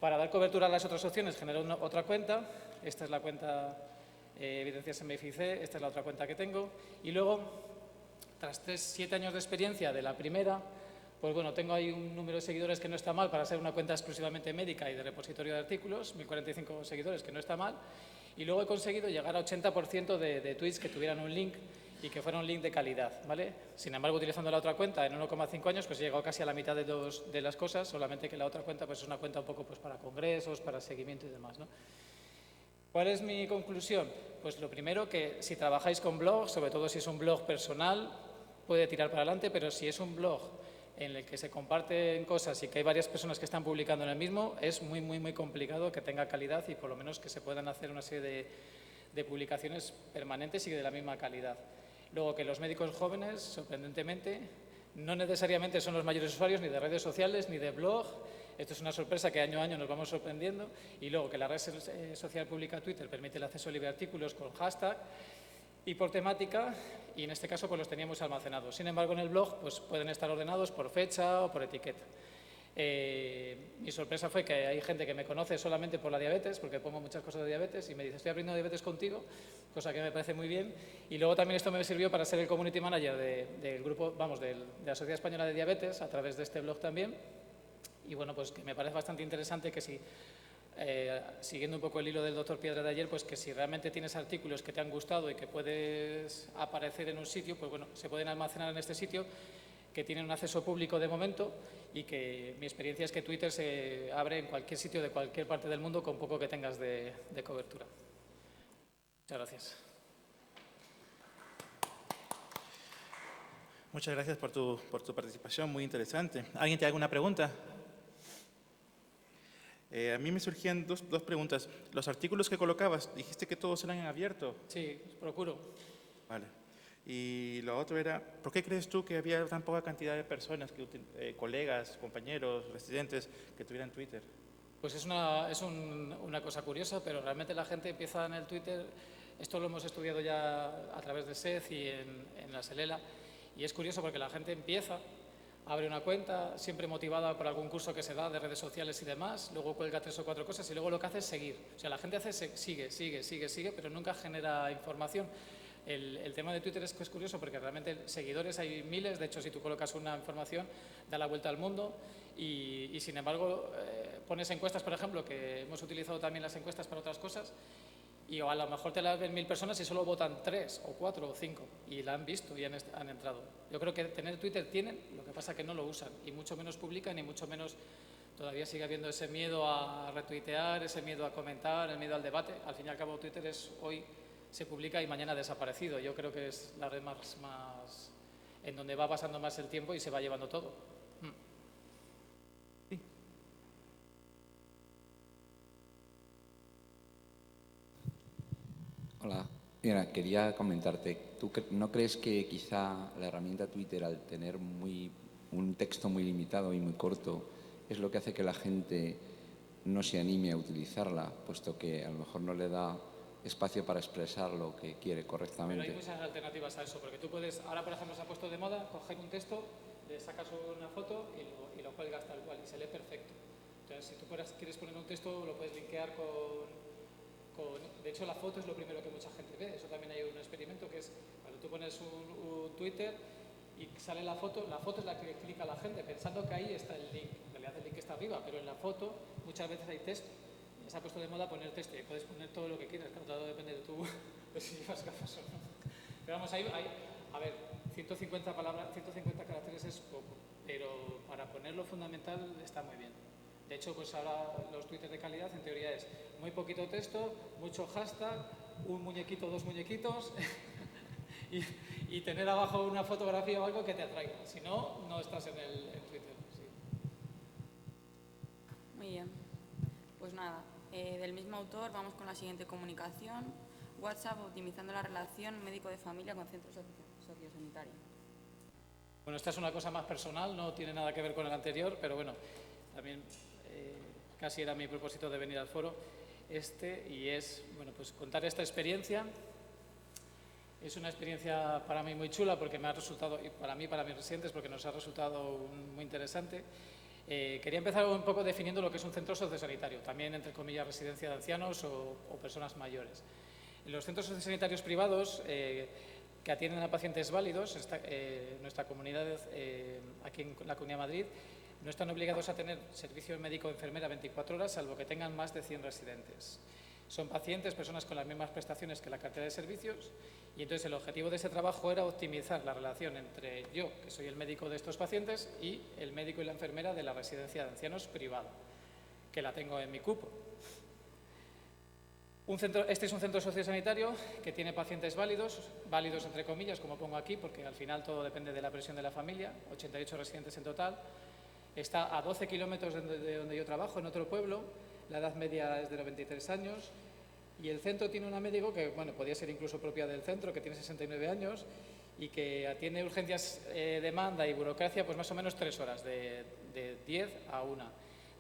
Para dar cobertura a las otras opciones, genero otra cuenta. Esta es la cuenta Evidencias MFIC, esta es la otra cuenta que tengo. Y luego, tras 7 años de experiencia de la primera, pues bueno, tengo ahí un número de seguidores que no está mal para ser una cuenta exclusivamente médica y de repositorio de artículos, 1045 seguidores, que no está mal. Y luego he conseguido llegar a 80% de tweets que tuvieran un link y que fuera un link de calidad, ¿vale? Sin embargo, utilizando la otra cuenta en 1,5 años, pues he llegado casi a la mitad de las cosas, solamente que la otra cuenta pues es una cuenta un poco pues para congresos, para seguimiento y demás, ¿no? ¿Cuál es mi conclusión? Pues lo primero, que si trabajáis con blogs, sobre todo si es un blog personal, puede tirar para adelante, pero si es un blog en el que se comparten cosas y que hay varias personas que están publicando en el mismo, es muy, muy, muy complicado que tenga calidad y por lo menos que se puedan hacer una serie de publicaciones permanentes y de la misma calidad. Luego, que los médicos jóvenes, sorprendentemente, no necesariamente son los mayores usuarios ni de redes sociales ni de blog. Esto es una sorpresa que año a año nos vamos sorprendiendo. Y luego, que la red social pública Twitter permite el acceso libre a artículos con hashtag y por temática, y en este caso pues los teníamos almacenados. Sin embargo, en el blog pues pueden estar ordenados por fecha o por etiqueta. Mi sorpresa fue que hay gente que me conoce solamente por la diabetes, porque pongo muchas cosas de diabetes, y me dice, estoy aprendiendo diabetes contigo, cosa que me parece muy bien. Y luego también esto me sirvió para ser el community manager del grupo, de la Sociedad Española de Diabetes, a través de este blog también. Y bueno, pues que me parece bastante interesante que si, siguiendo un poco el hilo del doctor Piedra de ayer, pues que si realmente tienes artículos que te han gustado y que puedes aparecer en un sitio, pues bueno, se pueden almacenar en este sitio, que tienen un acceso público de momento, y que mi experiencia es que Twitter se abre en cualquier sitio de cualquier parte del mundo con poco que tengas de cobertura. Muchas gracias. Muchas gracias por tu participación, muy interesante. ¿Alguien tiene alguna pregunta? A mí me surgían dos preguntas. Los artículos que colocabas, dijiste que todos eran en abierto. Sí, procuro. Vale. Y lo otro era, ¿por qué crees tú que había tan poca cantidad de personas, colegas, compañeros, residentes, que tuvieran Twitter? Pues es una cosa curiosa, pero realmente la gente empieza en el Twitter, esto lo hemos estudiado ya a través de SED y en la SELELA, y es curioso porque la gente empieza, abre una cuenta, siempre motivada por algún curso que se da de redes sociales y demás, luego cuelga 3 o 4 cosas y luego lo que hace es seguir. O sea, la gente sigue, pero nunca genera información. El tema de Twitter es que es curioso porque realmente seguidores hay miles, de hecho si tú colocas una información da la vuelta al mundo y sin embargo pones encuestas, por ejemplo, que hemos utilizado también las encuestas para otras cosas, y a lo mejor te las ven 1000 personas y solo votan 3 o 4 o 5 y la han visto y han entrado. Yo creo que tener Twitter tienen, lo que pasa es que no lo usan y mucho menos publican y mucho menos todavía sigue habiendo ese miedo a retuitear, ese miedo a comentar, el miedo al debate. Al fin y al cabo Twitter es hoy se publica y mañana ha desaparecido. Yo creo que es la red más en donde va pasando más el tiempo y se va llevando todo. Sí. Hola, mira, quería comentarte, ¿tú no crees que quizá la herramienta Twitter, al tener un texto muy limitado y muy corto, es lo que hace que la gente no se anime a utilizarla, puesto que a lo mejor no le da espacio para expresar lo que quiere correctamente? Pero hay muchas alternativas a eso, porque tú puedes, ahora por ejemplo se ha puesto de moda, coger un texto, le sacas una foto y lo cuelgas tal cual y se lee perfecto. Entonces, si tú quieres poner un texto, lo puedes linkear de hecho, la foto es lo primero que mucha gente ve. Eso también hay un experimento que es cuando tú pones un Twitter y sale la foto es la que clica la gente pensando que ahí está el link. En realidad el link está arriba, pero en la foto muchas veces hay texto. Se ha puesto de moda poner texto y puedes poner todo lo que quieras, claro, todo depende de tú, de si llevas gafas o no. Pero vamos, a ver, 150 caracteres es poco, pero para poner lo fundamental está muy bien. De hecho, pues ahora los twitters de calidad en teoría es muy poquito texto, mucho hashtag, un muñequito, 2 muñequitos y tener abajo una fotografía o algo que te atraiga. Si no, no estás en Twitter. Sí. Muy bien. Pues nada, del mismo autor vamos con la siguiente comunicación. WhatsApp optimizando la relación médico de familia con centros sociosanitarios. Bueno, esta es una cosa más personal, no tiene nada que ver con el anterior, pero bueno, también casi era mi propósito de venir al foro y es, bueno, pues contar esta experiencia. Es una experiencia para mí muy chula porque me ha resultado, y para mí, para mis residentes, porque nos ha resultado muy interesante. Quería empezar un poco definiendo lo que es un centro sociosanitario, también entre comillas residencia de ancianos o personas mayores. En los centros sociosanitarios privados que atienden a pacientes válidos, nuestra comunidad, aquí en la Comunidad de Madrid, no están obligados a tener servicio médico o enfermera 24 horas, salvo que tengan más de 100 residentes. Son pacientes, personas con las mismas prestaciones que la cartera de servicios, y entonces el objetivo de ese trabajo era optimizar la relación entre yo, que soy el médico de estos pacientes, y el médico y la enfermera de la residencia de ancianos privada, que la tengo en mi cupo. Este es un centro sociosanitario que tiene pacientes válidos entre comillas, como pongo aquí, porque al final todo depende de la presión de la familia, 88 residentes en total. Está a 12 kilómetros de donde yo trabajo, en otro pueblo, la edad media es de 93 años, y el centro tiene una médico que, bueno, podría ser incluso propia del centro, que tiene 69 años y que atiende urgencias, demanda y burocracia, pues más o menos 3 horas, de 10 a 1,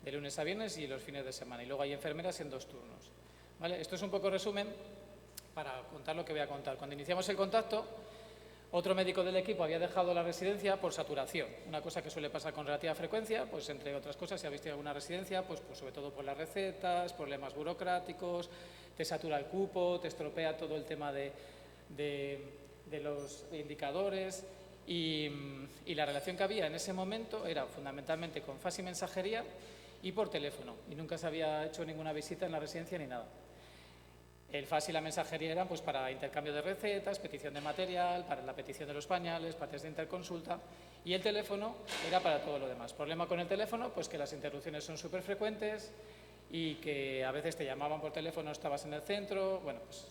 de lunes a viernes y los fines de semana. Y luego hay enfermeras en 2 turnos. ¿Vale? Esto es un poco resumen para contar lo que voy a contar. Cuando iniciamos el contacto, otro médico del equipo había dejado la residencia por saturación, una cosa que suele pasar con relativa frecuencia, pues entre otras cosas, si habéis tenido alguna residencia, pues sobre todo por las recetas, problemas burocráticos, te satura el cupo, te estropea todo el tema de los indicadores y la relación que había en ese momento era fundamentalmente con fax y mensajería y por teléfono, y nunca se había hecho ninguna visita en la residencia ni nada. El fax y la mensajería eran pues para intercambio de recetas, petición de material, para la petición de los pañales, partes de interconsulta, y el teléfono era para todo lo demás. Problema con el teléfono, pues que las interrupciones son súper frecuentes y que a veces te llamaban por teléfono, estabas en el centro, bueno, pues...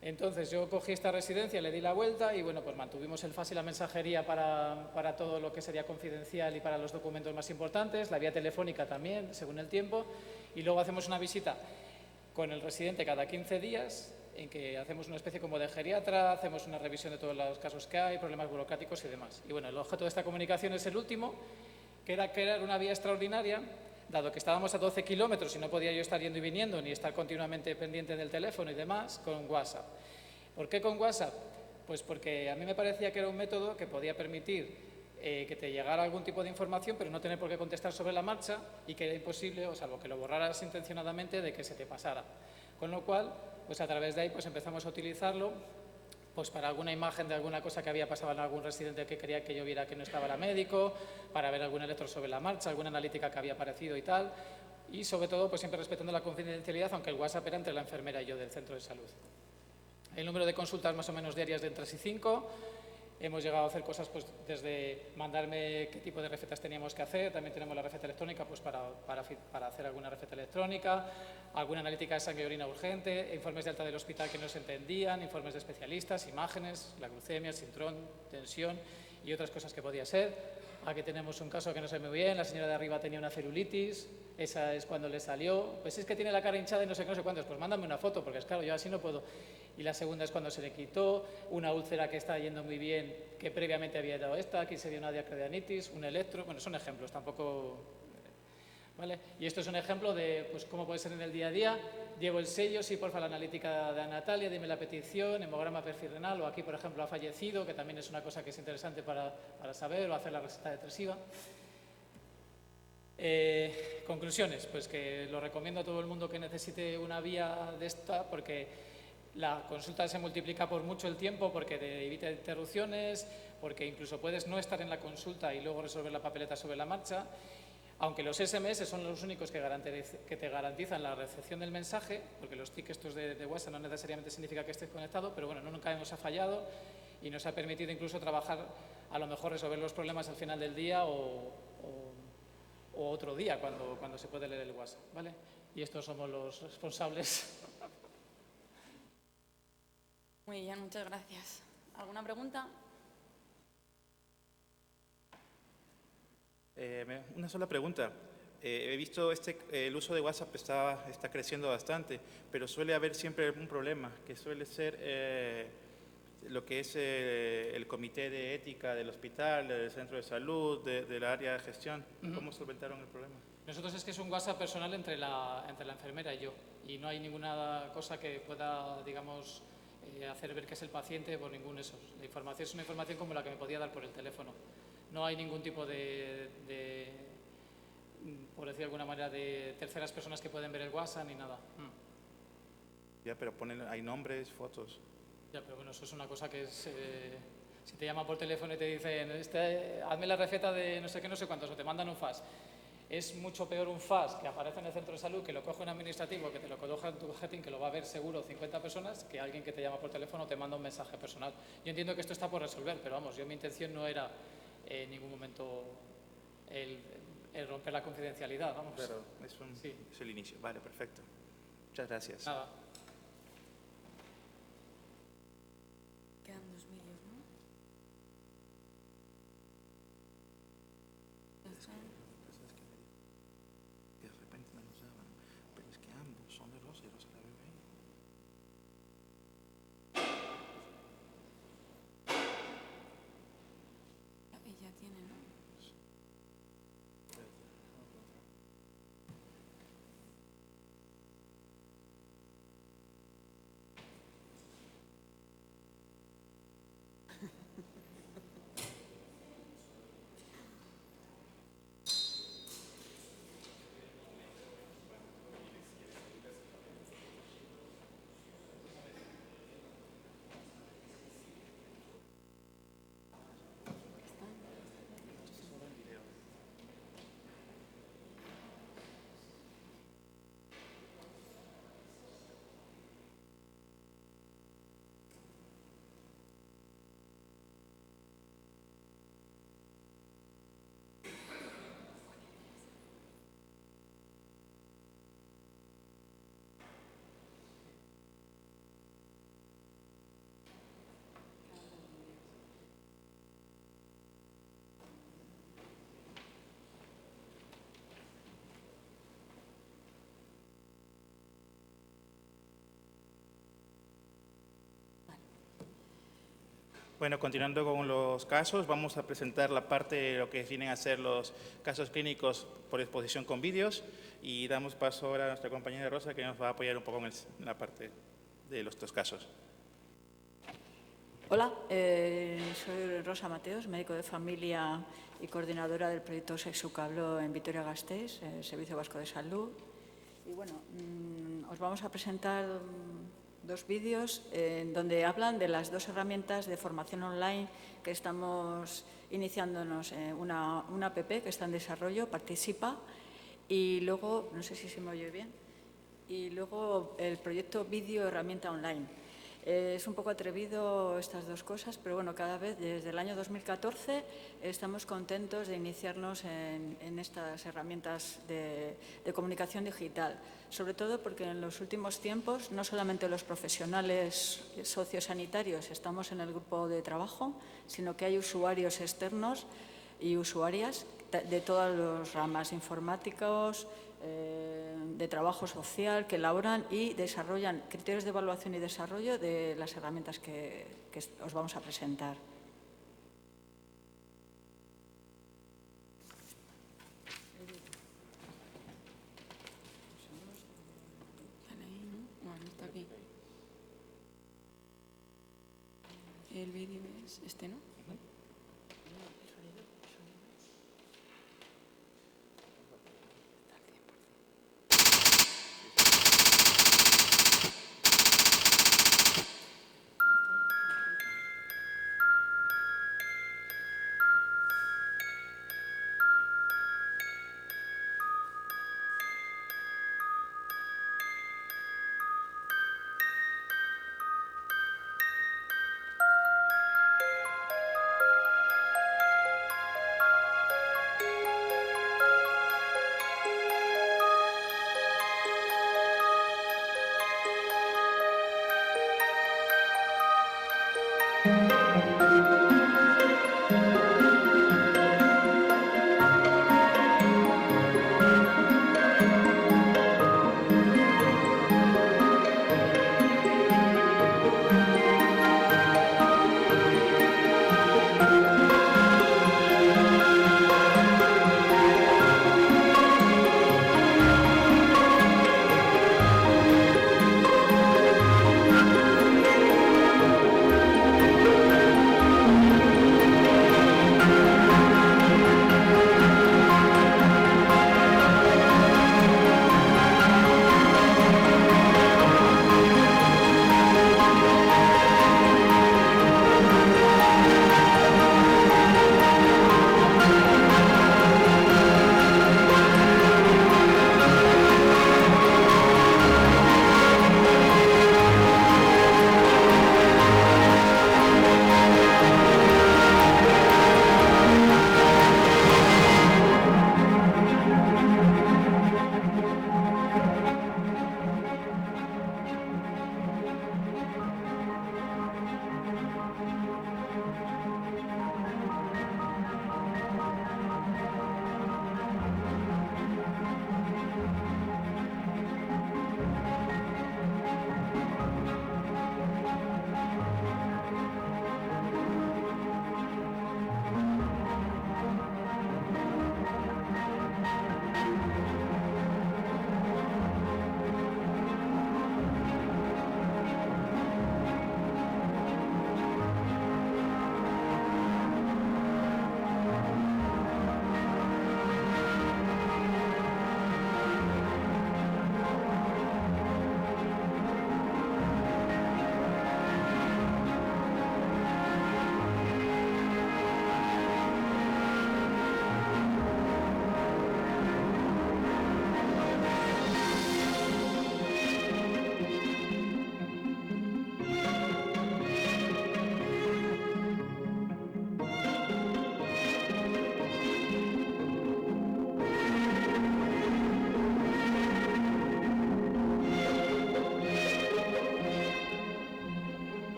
Entonces yo cogí esta residencia, le di la vuelta y bueno, pues mantuvimos el fax y la mensajería para todo lo que sería confidencial y para los documentos más importantes, la vía telefónica también, según el tiempo, y luego hacemos una visita con el residente cada 15 días, en que hacemos una especie como de geriatra, hacemos una revisión de todos los casos que hay, problemas burocráticos y demás. Y bueno, el objeto de esta comunicación es el último, que era crear una vía extraordinaria, dado que estábamos a 12 kilómetros y no podía yo estar yendo y viniendo, ni estar continuamente pendiente del teléfono y demás, con WhatsApp. ¿Por qué con WhatsApp? Pues porque a mí me parecía que era un método que podía permitir que te llegara algún tipo de información, pero no tener por qué contestar sobre la marcha y que era imposible, o salvo que lo borraras intencionadamente, de que se te pasara. Con lo cual, pues a través de ahí pues empezamos a utilizarlo pues para alguna imagen de alguna cosa que había pasado en algún residente que quería que yo viera que no estaba la médico, para ver algún electro sobre la marcha, alguna analítica que había aparecido y tal, y sobre todo pues siempre respetando la confidencialidad, aunque el WhatsApp era entre la enfermera y yo del centro de salud. El número de consultas más o menos diarias de entre 3 y 5. Hemos llegado a hacer cosas pues desde mandarme qué tipo de recetas teníamos que hacer, también tenemos la receta electrónica pues para hacer alguna receta electrónica, alguna analítica de sangre y orina urgente, informes de alta del hospital que no se entendían, informes de especialistas, imágenes, la glucemia, el sintrón, tensión y otras cosas que podía ser. Aquí tenemos un caso que no sé muy bien, la señora de arriba tenía una celulitis, esa es cuando le salió, pues es que tiene la cara hinchada y no sé cuántos, pues mándame una foto, porque es claro, yo así no puedo. Y la segunda es cuando se le quitó, una úlcera que está yendo muy bien, que previamente había dado esta, aquí se dio una diacredianitis, un electro, bueno, son ejemplos, tampoco... ¿Vale? Y esto es un ejemplo de pues, cómo puede ser en el día a día. Llevo el sello, sí, porfa, la analítica de Natalia, dime la petición, hemograma perfil renal, o aquí, por ejemplo, ha fallecido, que también es una cosa que es interesante para saber, o hacer la receta depresiva. Conclusiones, pues que lo recomiendo a todo el mundo que necesite una vía de esta, porque la consulta se multiplica por mucho el tiempo, porque te evita interrupciones, porque incluso puedes no estar en la consulta y luego resolver la papeleta sobre la marcha. Aunque los SMS son los únicos que te garantizan la recepción del mensaje, porque los tics estos de WhatsApp no necesariamente significa que estés conectado, pero bueno, nunca nos ha fallado y nos ha permitido incluso trabajar, a lo mejor resolver los problemas al final del día o otro día cuando se puede leer el WhatsApp, ¿vale? Y estos somos los responsables. Muy bien, muchas gracias. ¿Alguna pregunta? Una sola pregunta. He visto el uso de WhatsApp está creciendo bastante, pero suele haber siempre un problema, que suele ser lo que es el comité de ética del hospital, del centro de salud, del área de gestión. ¿Cómo solventaron el problema? Nosotros es que es un WhatsApp personal entre la enfermera y yo, y no hay ninguna cosa que pueda, digamos, hacer ver que es el paciente por ningún eso. La información es una información como la que me podía dar por el teléfono. No hay ningún tipo de por decir de alguna manera, de terceras personas que pueden ver el WhatsApp ni nada. Ya, pero hay nombres, fotos. Ya, pero bueno, eso es una cosa que es... si te llaman por teléfono y te dicen, hazme la receta de no sé qué, no sé cuántos, o te mandan un fax. Es mucho peor un fax que aparece en el centro de salud, que lo coge un administrativo, que te lo coloca en tu cajetín, que lo va a ver seguro 50 personas, que alguien que te llama por teléfono o te manda un mensaje personal. Yo entiendo que esto está por resolver, pero vamos, mi intención no era en ningún momento el romper la confidencialidad, vamos. Claro, Sí. es el inicio. Vale, perfecto. Muchas gracias. Nada. Quedan 2 vídeos, ¿no? Ya está. De repente me los daban, pero es que ambos son de Rosa y Rosa la bebé. Ella tiene, ¿no? Bueno, continuando con los casos, vamos a presentar la parte de lo que vienen a ser los casos clínicos por exposición con vídeos y damos paso ahora a nuestra compañera Rosa, que nos va a apoyar un poco en la parte de los dos casos. Hola, soy Rosa Mateos, médico de familia y coordinadora del proyecto Sexucablo en Vitoria-Gasteiz, Servicio Vasco de Salud. Y bueno, os vamos a presentar 2 vídeos donde hablan de las 2 herramientas de formación online que estamos iniciándonos. Una app que está en desarrollo, Participa, y luego, no sé si se me oye bien, y luego el proyecto Vídeo Herramienta Online. Es un poco atrevido estas 2 cosas, pero bueno, cada vez desde el año 2014 estamos contentos de iniciarnos en estas herramientas de comunicación digital, sobre todo porque en los últimos tiempos no solamente los profesionales sociosanitarios estamos en el grupo de trabajo, sino que hay usuarios externos y usuarias de todas las ramas, informáticos, de trabajo social, que elaboran y desarrollan criterios de evaluación y desarrollo de las herramientas que os vamos a presentar. Sale ahí, ¿no? Bueno, está aquí. El vídeo es este, ¿no?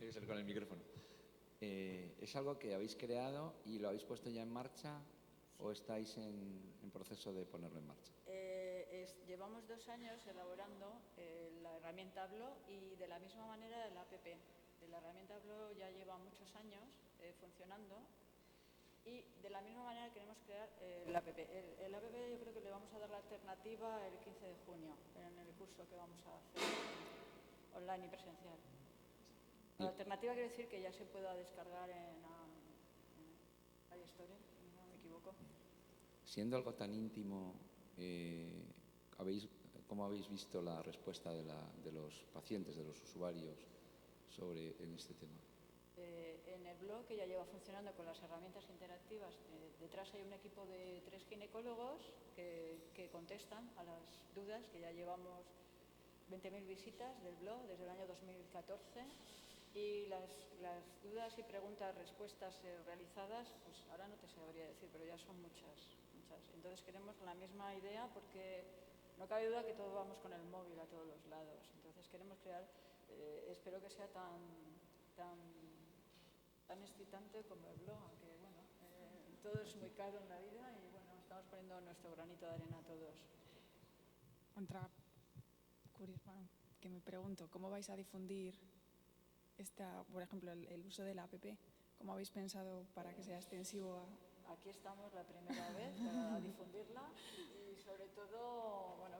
Tiene que ser con el micrófono. ¿Es algo que habéis creado y lo habéis puesto ya en marcha o estáis en proceso de ponerlo en marcha? Llevamos 2 años elaborando la herramienta BLO y de la misma manera el APP. La herramienta BLO ya lleva muchos años funcionando y de la misma manera queremos crear el APP. El APP yo creo que le vamos a dar la alternativa el 15 de junio en el curso que vamos a hacer online y presencial. La alternativa quiere decir que ya se pueda descargar en iStore, si no me equivoco. Siendo algo tan íntimo, ¿cómo habéis visto la respuesta de los pacientes, de los usuarios en este tema? En el blog, que ya lleva funcionando con las herramientas interactivas, detrás hay un equipo de 3 ginecólogos que contestan a las dudas, que ya llevamos 20.000 visitas del blog desde el año 2014 y las dudas y preguntas, respuestas realizadas, pues ahora no te sabría decir, pero ya son muchas. Entonces queremos la misma idea porque no cabe duda que todos vamos con el móvil a todos los lados. Entonces queremos crear, espero que sea tan excitante como el blog, aunque bueno, todo es muy caro en la vida y bueno, estamos poniendo nuestro granito de arena a todos. Bueno, que me pregunto, ¿cómo vais a difundir por ejemplo, el uso de la app? ¿Cómo habéis pensado para que sea extensivo a...? Aquí estamos la primera vez para difundirla y sobre todo, bueno,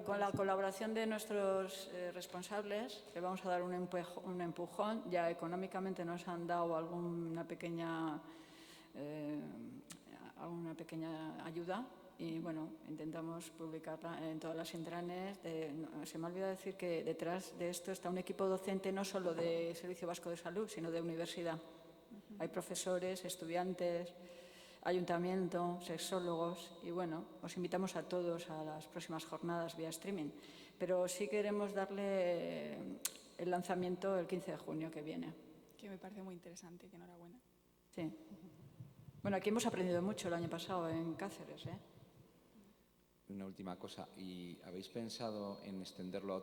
con la colaboración de nuestros responsables, le vamos a dar un empujón. Ya económicamente nos han dado alguna pequeña ayuda y bueno, intentamos publicarla en todas las intranets. Se me ha olvidado decir que detrás de esto está un equipo docente no solo de Servicio Vasco de Salud, sino de universidad. Hay profesores, estudiantes, ayuntamiento, sexólogos y bueno, os invitamos a todos a las próximas jornadas vía streaming. Pero sí queremos darle el lanzamiento el 15 de junio que viene. Que me parece muy interesante, que enhorabuena. Sí. Bueno, aquí hemos aprendido mucho el año pasado en Cáceres, ¿eh? Una última cosa, ¿y habéis pensado en extenderlo a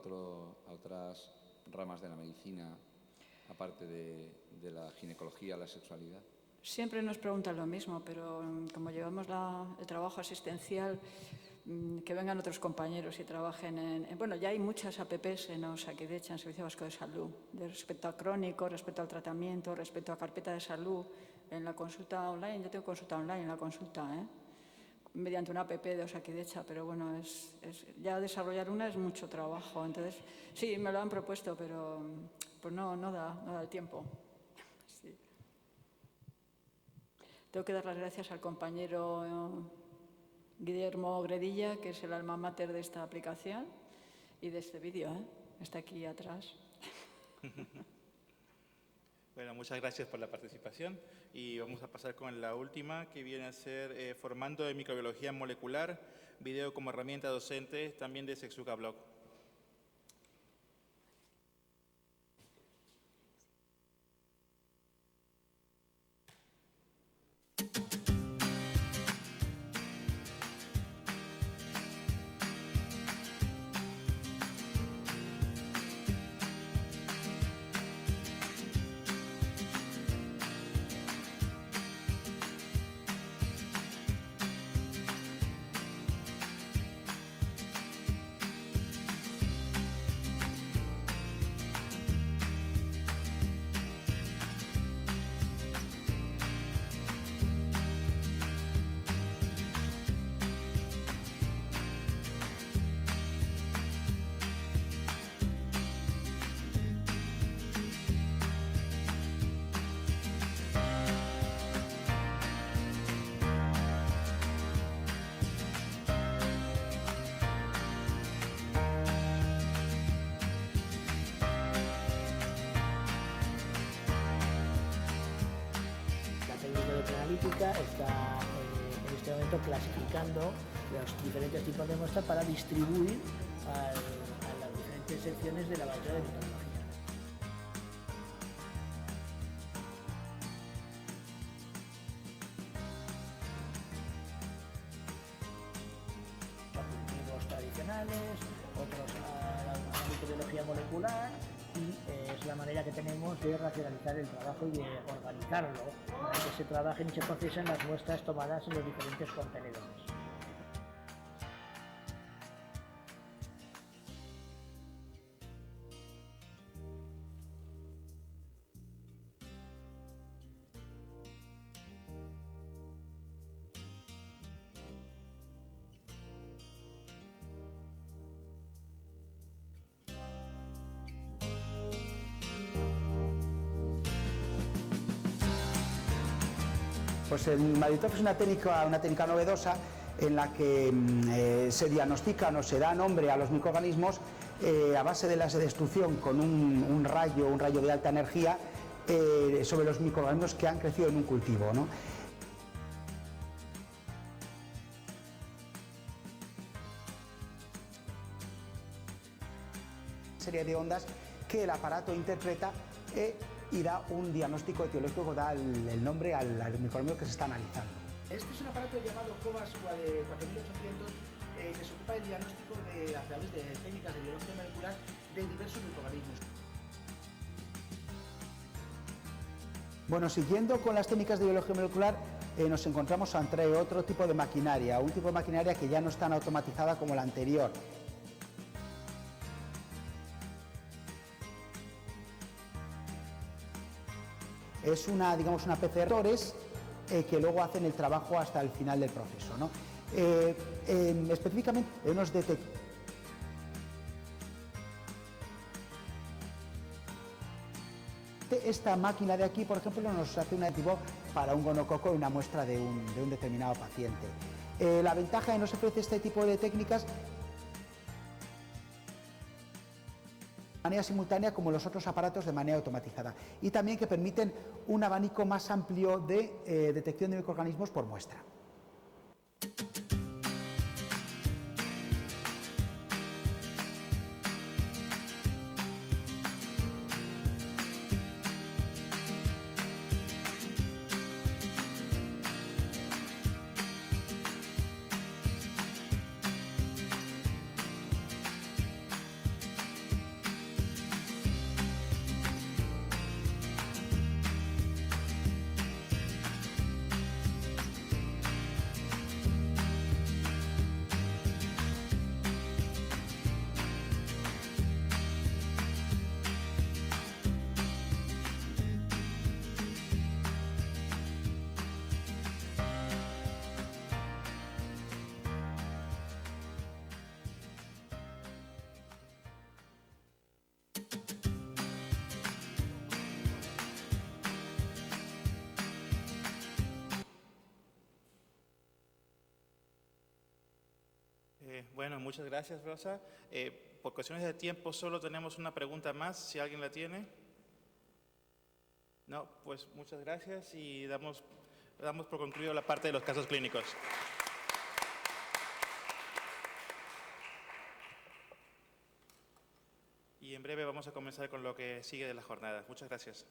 otras ramas de la medicina, aparte de la ginecología, la sexualidad? Siempre nos preguntan lo mismo, pero como llevamos el trabajo asistencial, que vengan otros compañeros y trabajen bueno, ya hay muchas APPs en Osakidetza, en Servicio Vasco de Salud, respecto a crónico, respecto al tratamiento, respecto a carpeta de salud, en la consulta online. Yo tengo consulta online en la consulta, mediante una app de Osakidetza, pero bueno, ya desarrollar una es mucho trabajo. Entonces, sí, me lo han propuesto, pero pues no da el tiempo. Sí. Tengo que dar las gracias al compañero Guillermo Gredilla, que es el alma mater de esta aplicación y de este vídeo, está aquí atrás. Bueno, muchas gracias por la participación y vamos a pasar con la última, que viene a ser Formando en Microbiología Molecular, video como herramienta docente, también de Sexuca Blog. Está en este momento clasificando los diferentes tipos de muestras para distribuir a las diferentes secciones de laboratorio de microbiología. Cultivos tradicionales, otros a la microbiología molecular y es la manera que tenemos de racionalizar el trabajo y de organizarlo para que se trabajen y se procesen las muestras tomadas en los diferentes contenedores. Pues el Maditop es una técnica novedosa en la que se diagnostican o se da nombre a los microorganismos a base de la destrucción con un rayo de alta energía sobre los microorganismos que han crecido en un cultivo, ¿no? Serie de ondas que el aparato interpreta y da un diagnóstico etiológico, da el nombre al microorganismo que se está analizando. Este es un aparato llamado COVAS 4800 que se ocupa del diagnóstico a través de técnicas de biología molecular de diversos microorganismos. Bueno, siguiendo con las técnicas de biología molecular, nos encontramos ante otro tipo de maquinaria, un tipo de maquinaria que ya no es tan automatizada como la anterior. Es una PCR que luego hacen el trabajo hasta el final del proceso, ¿no? Específicamente, unos detectores. Esta máquina de aquí, por ejemplo, nos hace un antibiotipo para un gonococo en una muestra de un determinado paciente. La ventaja de nos ofrece este tipo de técnicas de manera simultánea como los otros aparatos de manera automatizada y también que permiten un abanico más amplio de detección de microorganismos por muestra. Bueno, muchas gracias, Rosa. Por cuestiones de tiempo solo tenemos una pregunta más, si alguien la tiene. No, pues muchas gracias y damos por concluido la parte de los casos clínicos. Y en breve vamos a comenzar con lo que sigue de la jornada. Muchas gracias.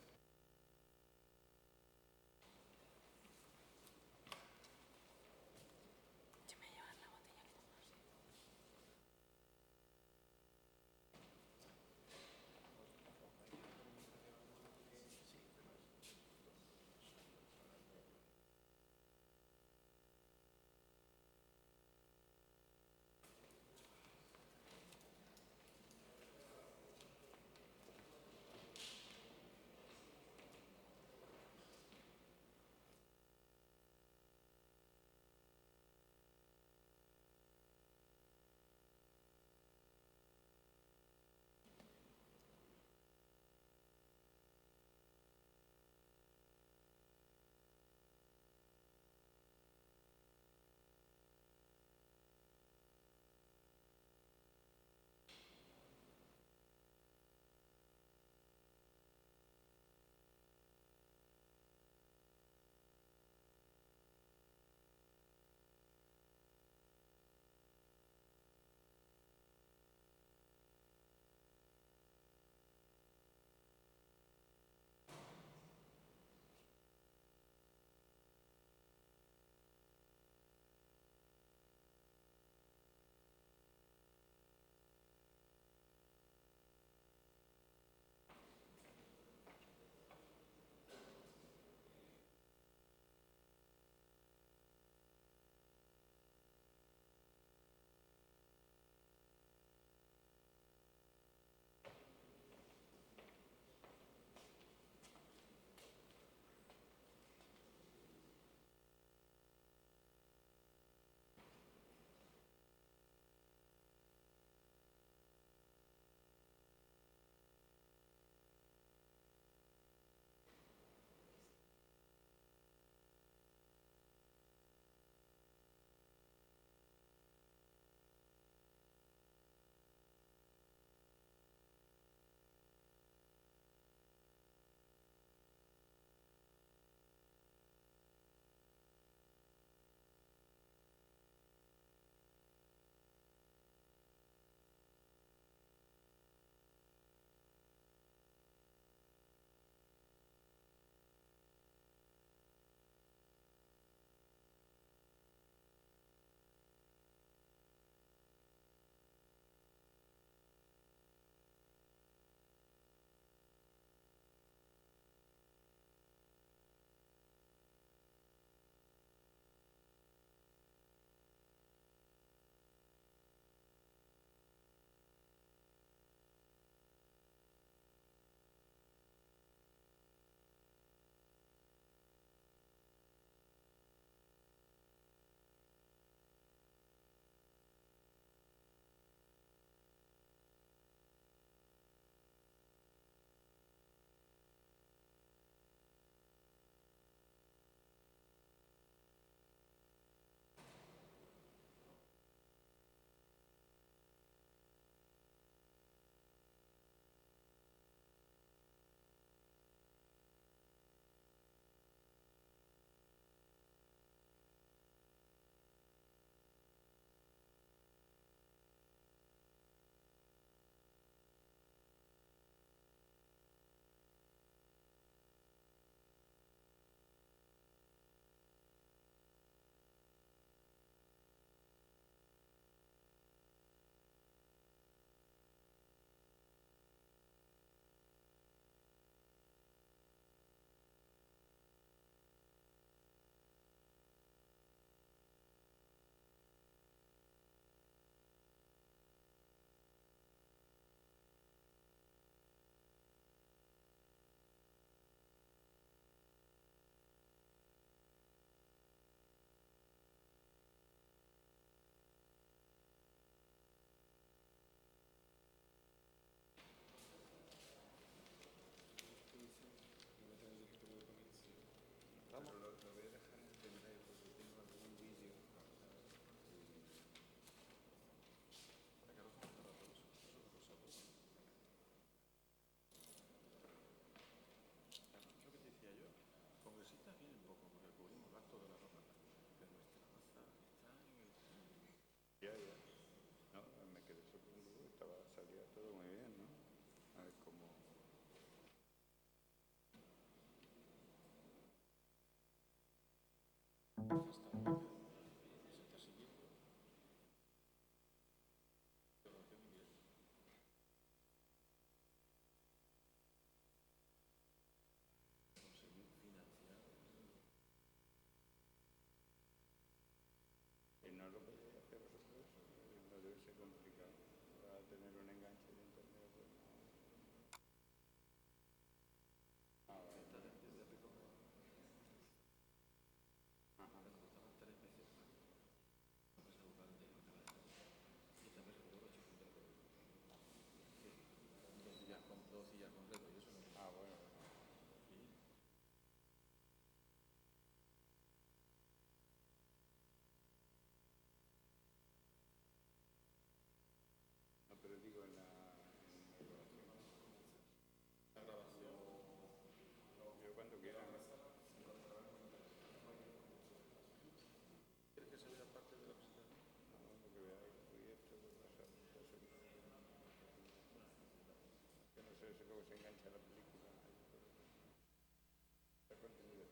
No lo podéis hacer vosotros, no debe ser complicado para tener un enganche de internet. Pues. Ah, vale. Ah, bueno. No, pero digo en la grabación. Yo cuando quieran. ¿Quieres que se vea parte de la presentación? No, porque veáis el proyecto, que pasa. Que no sé si luego se engancha la película. Está contenido.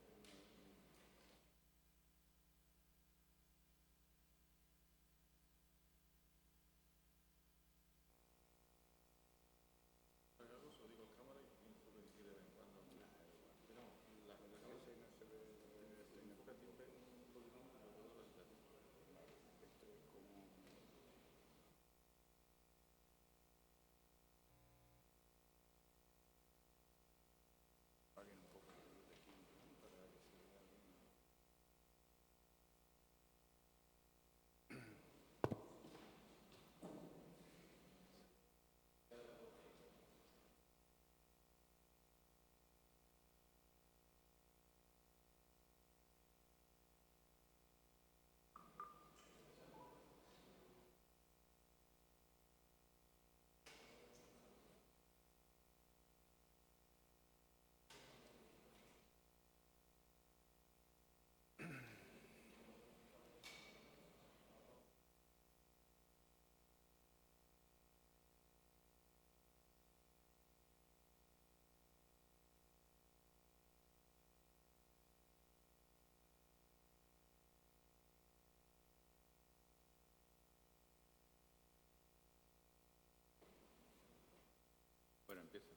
Bueno, empiezo.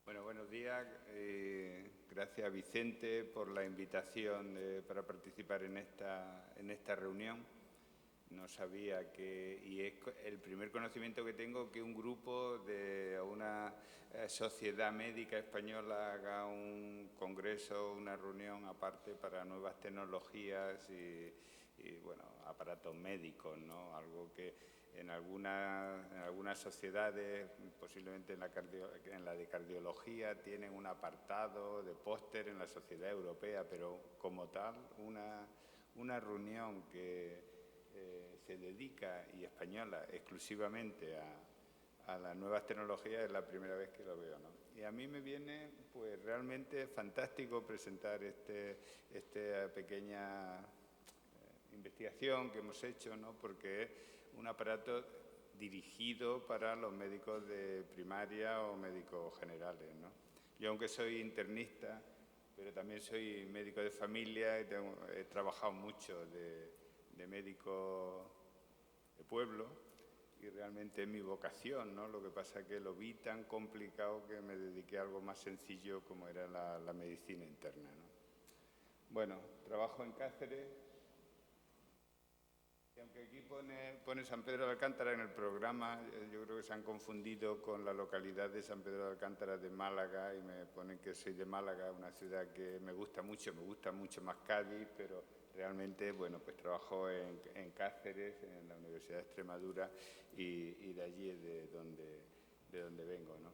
Bueno, buenos días. Gracias, Vicente, por la invitación para participar en esta reunión. No sabía que, y es el primer conocimiento que tengo, que un grupo de una sociedad médica española haga un congreso, una reunión aparte para nuevas tecnologías y bueno, aparatos médicos, ¿no? Algo que en algunas sociedades, posiblemente en la de cardiología, tienen un apartado de póster en la Sociedad Europea, pero como tal, una reunión que se dedica, y española, exclusivamente a las nuevas tecnologías, es la primera vez que lo veo, ¿no? Y a mí me viene pues realmente fantástico presentar esta pequeña investigación que hemos hecho, ¿no? Porque es un aparato dirigido para los médicos de primaria o médicos generales, ¿no? Yo, aunque soy internista, pero también soy médico de familia y he trabajado mucho de médico de pueblo y realmente es mi vocación, ¿no? Lo que pasa es que lo vi tan complicado que me dediqué a algo más sencillo como era la medicina interna, ¿no? Bueno, trabajo en Cáceres y aunque aquí pone San Pedro de Alcántara en el programa, yo creo que se han confundido con la localidad de San Pedro de Alcántara de Málaga y me ponen que soy de Málaga, una ciudad que me gusta mucho más Cádiz, pero realmente, bueno, pues trabajo en Cáceres, en la Universidad de Extremadura y de allí es de donde vengo, ¿no?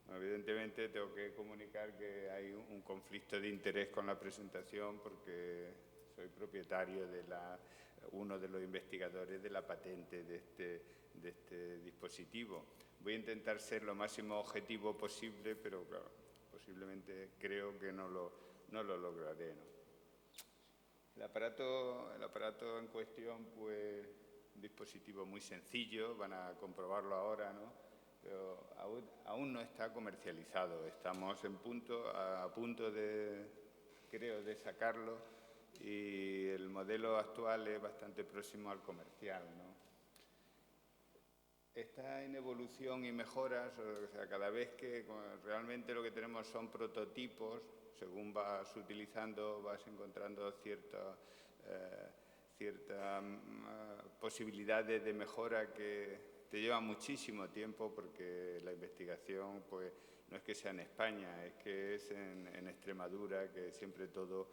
Bueno, evidentemente tengo que comunicar que hay un conflicto de interés con la presentación porque soy propietario de uno de los investigadores de la patente de este dispositivo. Voy a intentar ser lo máximo objetivo posible, pero claro, posiblemente creo que no lo lograré, ¿no? El aparato en cuestión, pues, un dispositivo muy sencillo, van a comprobarlo ahora, ¿no? Pero aún no está comercializado. Estamos a punto de, creo, de sacarlo, y el modelo actual es bastante próximo al comercial, ¿no? Está en evolución y mejoras, o sea, cada vez que realmente lo que tenemos son prototipos, según vas utilizando, vas encontrando ciertas posibilidades de mejora que te llevan muchísimo tiempo, porque la investigación pues, no es que sea en España, es que es en Extremadura, que siempre todo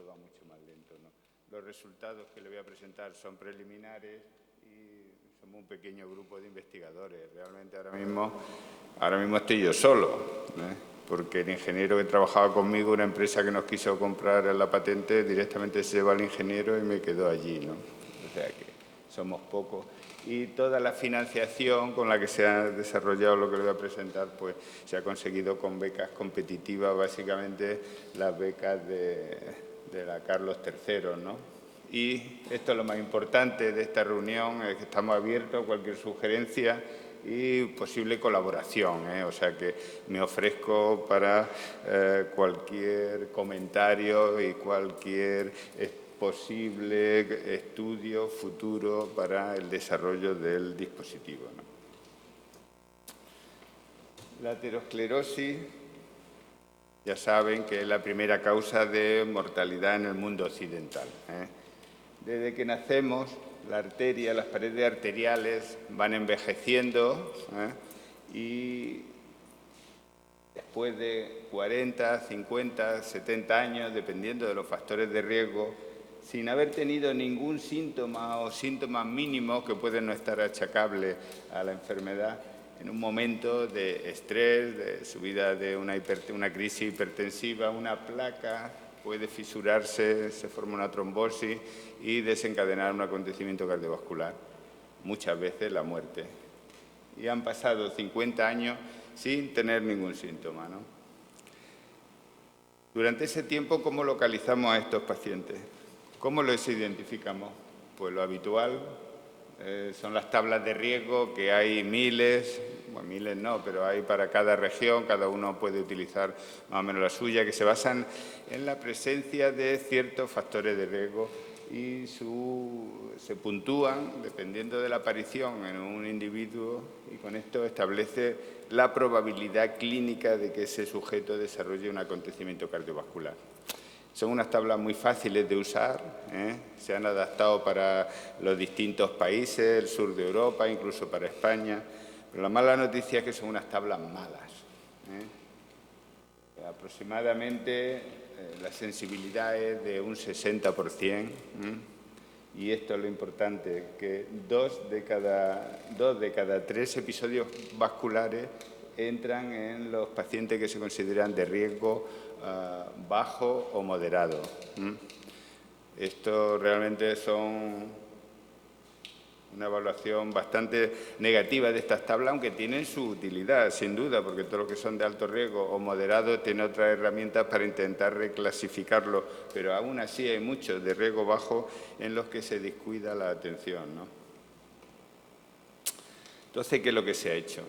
va mucho más lento, ¿no? Los resultados que le voy a presentar son preliminares y somos un pequeño grupo de investigadores. Realmente ahora mismo estoy yo solo, ¿eh? Porque el ingeniero que trabajaba conmigo, una empresa que nos quiso comprar la patente, directamente se lleva al ingeniero y me quedó allí, ¿no? O sea que somos pocos. Y toda la financiación con la que se ha desarrollado lo que le voy a presentar, pues se ha conseguido con becas competitivas, básicamente las becas de la Carlos III, ¿no? Y esto es lo más importante de esta reunión, es que estamos abiertos a cualquier sugerencia y posible colaboración, ¿eh? O sea que me ofrezco para cualquier comentario y cualquier posible estudio futuro para el desarrollo del dispositivo, ¿no? La aterosclerosis, ya saben que es la primera causa de mortalidad en el mundo occidental, ¿eh? Desde que nacemos, la arteria, las paredes arteriales van envejeciendo, ¿eh? Y después de 40, 50, 70 años, dependiendo de los factores de riesgo, sin haber tenido ningún síntoma o síntomas mínimos que pueden no estar achacables a la enfermedad, en un momento de estrés, de subida de una crisis hipertensiva, una placa puede fisurarse, se forma una trombosis y desencadenar un acontecimiento cardiovascular, muchas veces la muerte. Y han pasado 50 años sin tener ningún síntoma, ¿no? Durante ese tiempo, ¿cómo localizamos a estos pacientes? ¿Cómo los identificamos? Pues lo habitual son las tablas de riesgo, que hay miles, bueno, miles no, pero hay para cada región, cada uno puede utilizar más o menos la suya, que se basan en la presencia de ciertos factores de riesgo y se puntúan dependiendo de la aparición en un individuo, y con esto establece la probabilidad clínica de que ese sujeto desarrolle un acontecimiento cardiovascular. Son unas tablas muy fáciles de usar, ¿eh? Se han adaptado para los distintos países, el sur de Europa, incluso para España. Pero la mala noticia es que son unas tablas malas, ¿eh? Aproximadamente la sensibilidad es de un 60%, ¿eh? Y esto es lo importante, que dos de cada 3 episodios vasculares entran en los pacientes que se consideran de riesgo bajo o moderado. Esto realmente son una evaluación bastante negativa de estas tablas, aunque tienen su utilidad, sin duda, porque todo lo que son de alto riesgo o moderado tiene otras herramientas para intentar reclasificarlo, pero aún así hay muchos de riesgo bajo en los que se descuida la atención, ¿no? Entonces, ¿qué es lo que se ha hecho?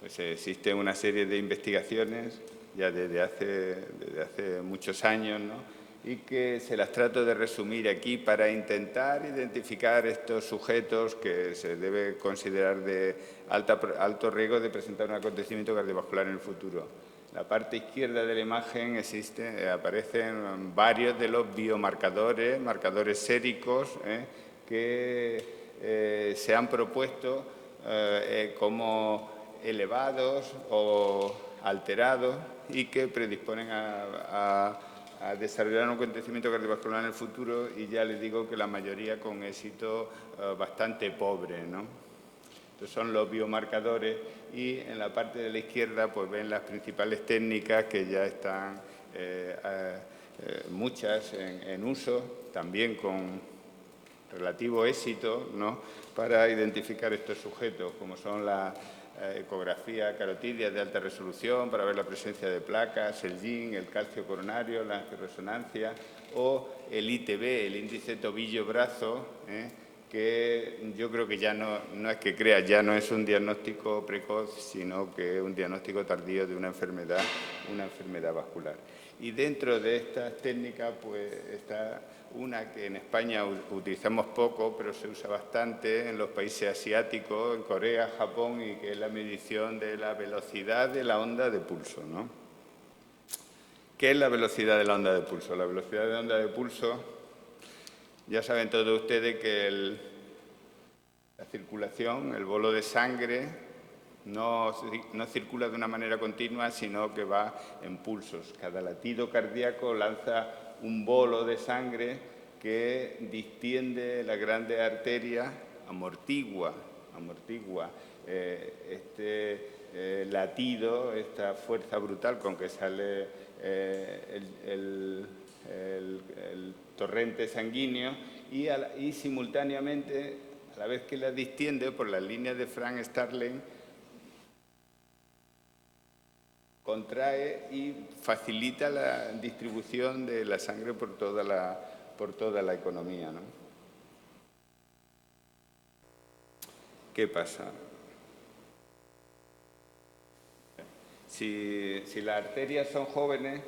Pues existe una serie de investigaciones ya desde hace muchos años, ¿no? Y que se las trato de resumir aquí para intentar identificar estos sujetos que se debe considerar de alto riesgo de presentar un acontecimiento cardiovascular en el futuro. En la parte izquierda de la imagen aparecen varios de los biomarcadores, marcadores séricos, que se han propuesto como elevados o alterados y que predisponen a desarrollar un acontecimiento cardiovascular en el futuro, y ya les digo que la mayoría con éxito bastante pobre, ¿no? Estos son los biomarcadores, y en la parte de la izquierda pues ven las principales técnicas que ya están muchas en uso, también con relativo éxito, ¿no?, para identificar estos sujetos, como son la ecografía carotidia de alta resolución para ver la presencia de placas, el yin, el calcio coronario, la angioresonancia, o el ITB, el índice tobillo-brazo, que yo creo que ya no es que crea, ya no es un diagnóstico precoz, sino que es un diagnóstico tardío de una enfermedad vascular. Y dentro de estas técnicas pues está una que en España utilizamos poco, pero se usa bastante en los países asiáticos, en Corea, Japón, y que es la medición de la velocidad de la onda de pulso, ¿no? ¿Qué es la velocidad de la onda de pulso? La velocidad de la onda de pulso, ya saben todos ustedes que la circulación, el bolo de sangre, no circula de una manera continua, sino que va en pulsos. Cada latido cardíaco lanza un bolo de sangre que distiende las grandes arterias, amortigua este latido, esta fuerza brutal con que sale el torrente sanguíneo y simultáneamente, a la vez que la distiende por las líneas de Frank-Starling, contrae y facilita la distribución de la sangre por toda la economía, ¿no? ¿Qué pasa? Si las arterias son jóvenes,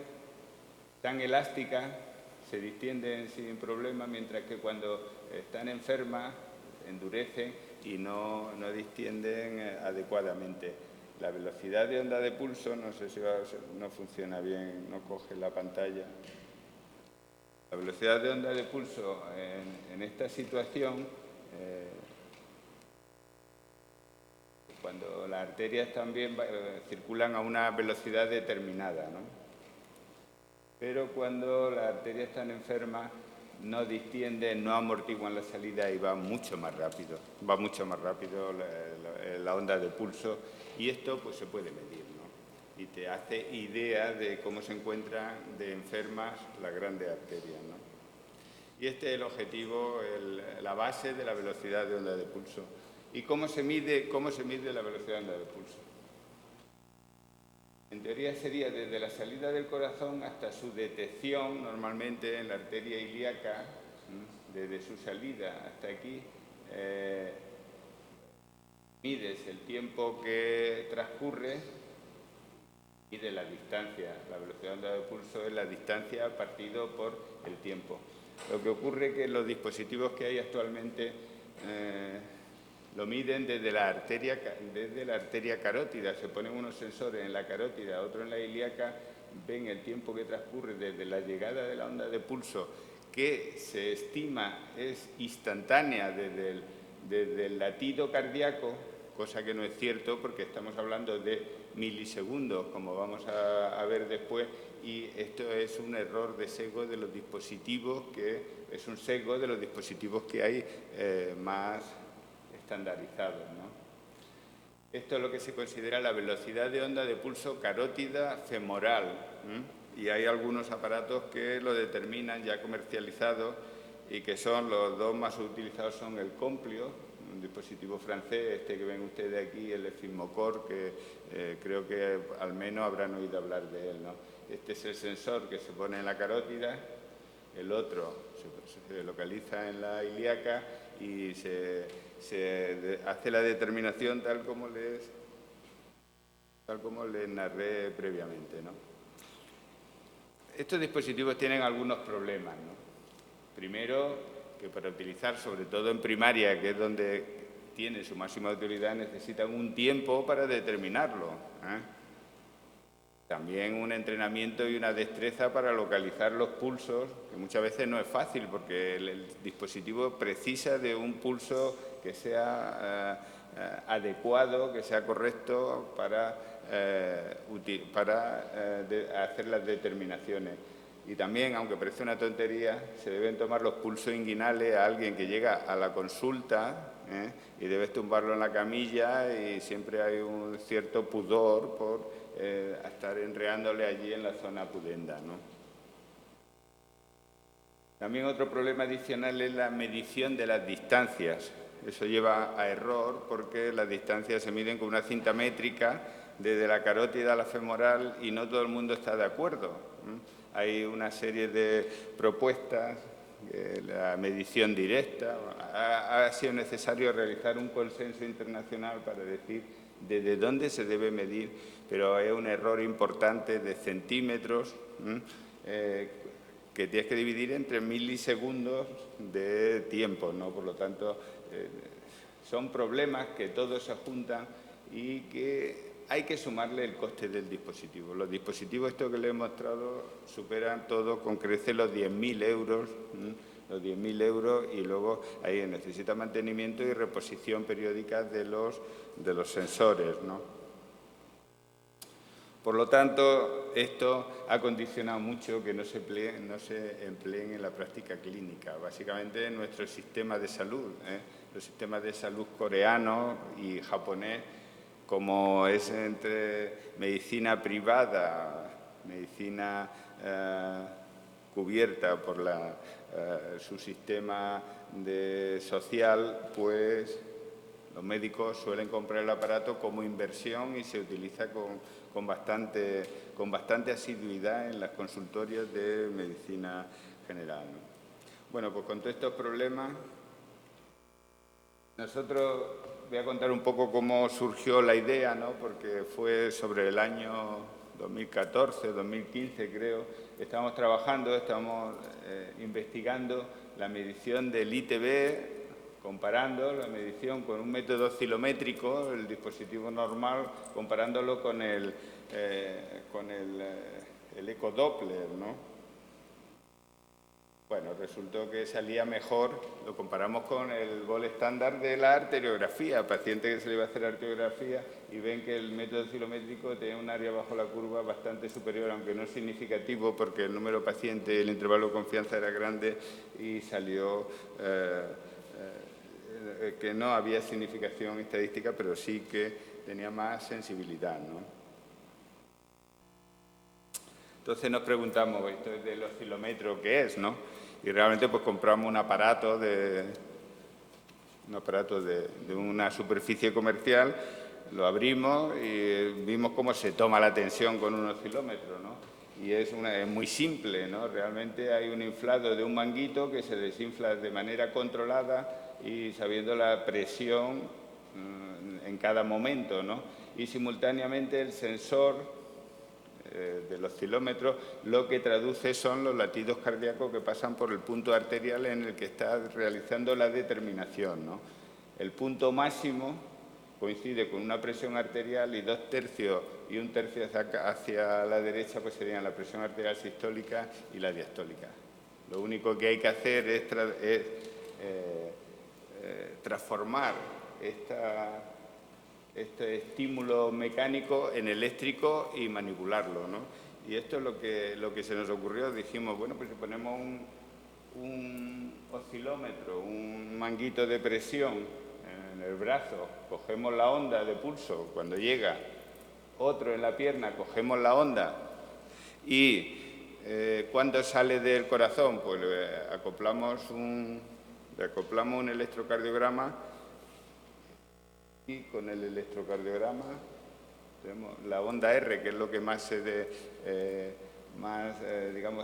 tan elásticas, se distienden sin problema, mientras que cuando están enfermas, endurecen y no distienden adecuadamente. La velocidad de onda de pulso, no sé si no funciona bien, no coge la pantalla. La velocidad de onda de pulso en esta situación, cuando las arterias también circulan a una velocidad determinada, ¿no? Pero cuando las arterias están enfermas, no distienden, no amortiguan la salida y va mucho más rápido la onda de pulso, y esto pues se puede medir, ¿no? Y te hace idea de cómo se encuentran de enfermas las grandes arterias, ¿no? Y este es el objetivo, la base de la velocidad de onda de pulso. ¿Y cómo se mide la velocidad de onda de pulso? En teoría sería desde la salida del corazón hasta su detección, normalmente en la arteria ilíaca, desde su salida hasta aquí, mides el tiempo que transcurre y de la distancia. La velocidad de onda de pulso es la distancia partido por el tiempo. Lo que ocurre es que los dispositivos que hay actualmente lo miden desde la arteria carótida. Se ponen unos sensores en la carótida, otros en la ilíaca, ven el tiempo que transcurre desde la llegada de la onda de pulso, que se estima es instantánea desde el latido cardíaco, cosa que no es cierto porque estamos hablando de milisegundos, como vamos a ver después, y esto es un error de sesgo de los dispositivos, que hay más estandarizados, ¿no? Esto es lo que se considera la velocidad de onda de pulso carótida femoral, y hay algunos aparatos que lo determinan ya comercializados, y que son los dos más utilizados son el Complio, un dispositivo francés, este que ven ustedes aquí, el Efimocor, que creo que al menos habrán oído hablar de él, ¿no? Este es el sensor que se pone en la carótida, el otro se localiza en la ilíaca y se hace la determinación tal como les narré previamente, ¿no? Estos dispositivos tienen algunos problemas, ¿no? Primero, que para utilizar, sobre todo en primaria, que es donde tiene su máxima utilidad, necesitan un tiempo para determinarlo, ¿eh? También un entrenamiento y una destreza para localizar los pulsos, que muchas veces no es fácil, porque el dispositivo precisa de un pulso que sea adecuado, que sea correcto para hacer las determinaciones. Y también, aunque parece una tontería, se deben tomar los pulsos inguinales a alguien que llega a la consulta, y debes tumbarlo en la camilla, y siempre hay un cierto pudor por estar enreándole allí en la zona pudenda, ¿no? También otro problema adicional es la medición de las distancias. Eso lleva a error porque las distancias se miden con una cinta métrica desde la carótida a la femoral y no todo el mundo está de acuerdo. Hay una serie de propuestas, la medición directa. Ha sido necesario realizar un consenso internacional para decir desde dónde se debe medir, pero es un error importante de centímetros, que tienes que dividir entre milisegundos de tiempo, ¿no? Por lo tanto, son problemas que todos se juntan y que hay que sumarle el coste del dispositivo. Los dispositivos, estos que les he mostrado, superan todo con creces los 10.000 euros, los 10.000 euros, y luego ahí necesita mantenimiento y reposición periódica de los sensores, ¿no? Por lo tanto, esto ha condicionado mucho que no se empleen en la práctica clínica. Básicamente, nuestro sistema de salud, los sistemas de salud coreano y japonés, como es entre medicina privada, medicina cubierta por su sistema social, pues los médicos suelen comprar el aparato como inversión y se utiliza con bastante asiduidad en las consultorios de medicina general. Bueno, pues con todos estos problemas, nosotros voy a contar un poco cómo surgió la idea, ¿no? Porque fue sobre el año 2014, 2015 creo. Estábamos trabajando, investigando la medición del ITB, comparando la medición con un método oscilométrico, el dispositivo normal, comparándolo con el ecodoppler, ¿no? Bueno, resultó que salía mejor, lo comparamos con el gol estándar de la arteriografía, paciente que se le iba a hacer arteriografía y ven que el método oscilométrico tiene un área bajo la curva bastante superior, aunque no es significativo porque el número de pacientes, el intervalo de confianza era grande y salió que no había significación estadística, pero sí que tenía más sensibilidad, ¿no? Entonces nos preguntamos, ¿esto es del oscilómetro qué es, no? Y realmente pues compramos un aparato de una superficie comercial, lo abrimos y vimos cómo se toma la tensión con un oscilómetro, ¿no? Y es muy simple, ¿no? Realmente hay un inflado de un manguito que se desinfla de manera controlada y sabiendo la presión en cada momento, ¿no? Y simultáneamente el sensor del oscilómetro lo que traduce son los latidos cardíacos que pasan por el punto arterial en el que está realizando la determinación, ¿no? El punto máximo coincide con una presión arterial y 2/3 y 1/3 hacia la derecha pues serían la presión arterial sistólica y la diastólica. Lo único que hay que hacer es transformar este estímulo mecánico en eléctrico y manipularlo, ¿no? Y esto es lo que se nos ocurrió. Dijimos, bueno, pues si ponemos un oscilómetro, un manguito de presión en el brazo, cogemos la onda de pulso cuando llega, otro en la pierna, cogemos la onda y cuando sale del corazón, pues le acoplamos un electrocardiograma. Y con el electrocardiograma tenemos la onda R, que es lo que más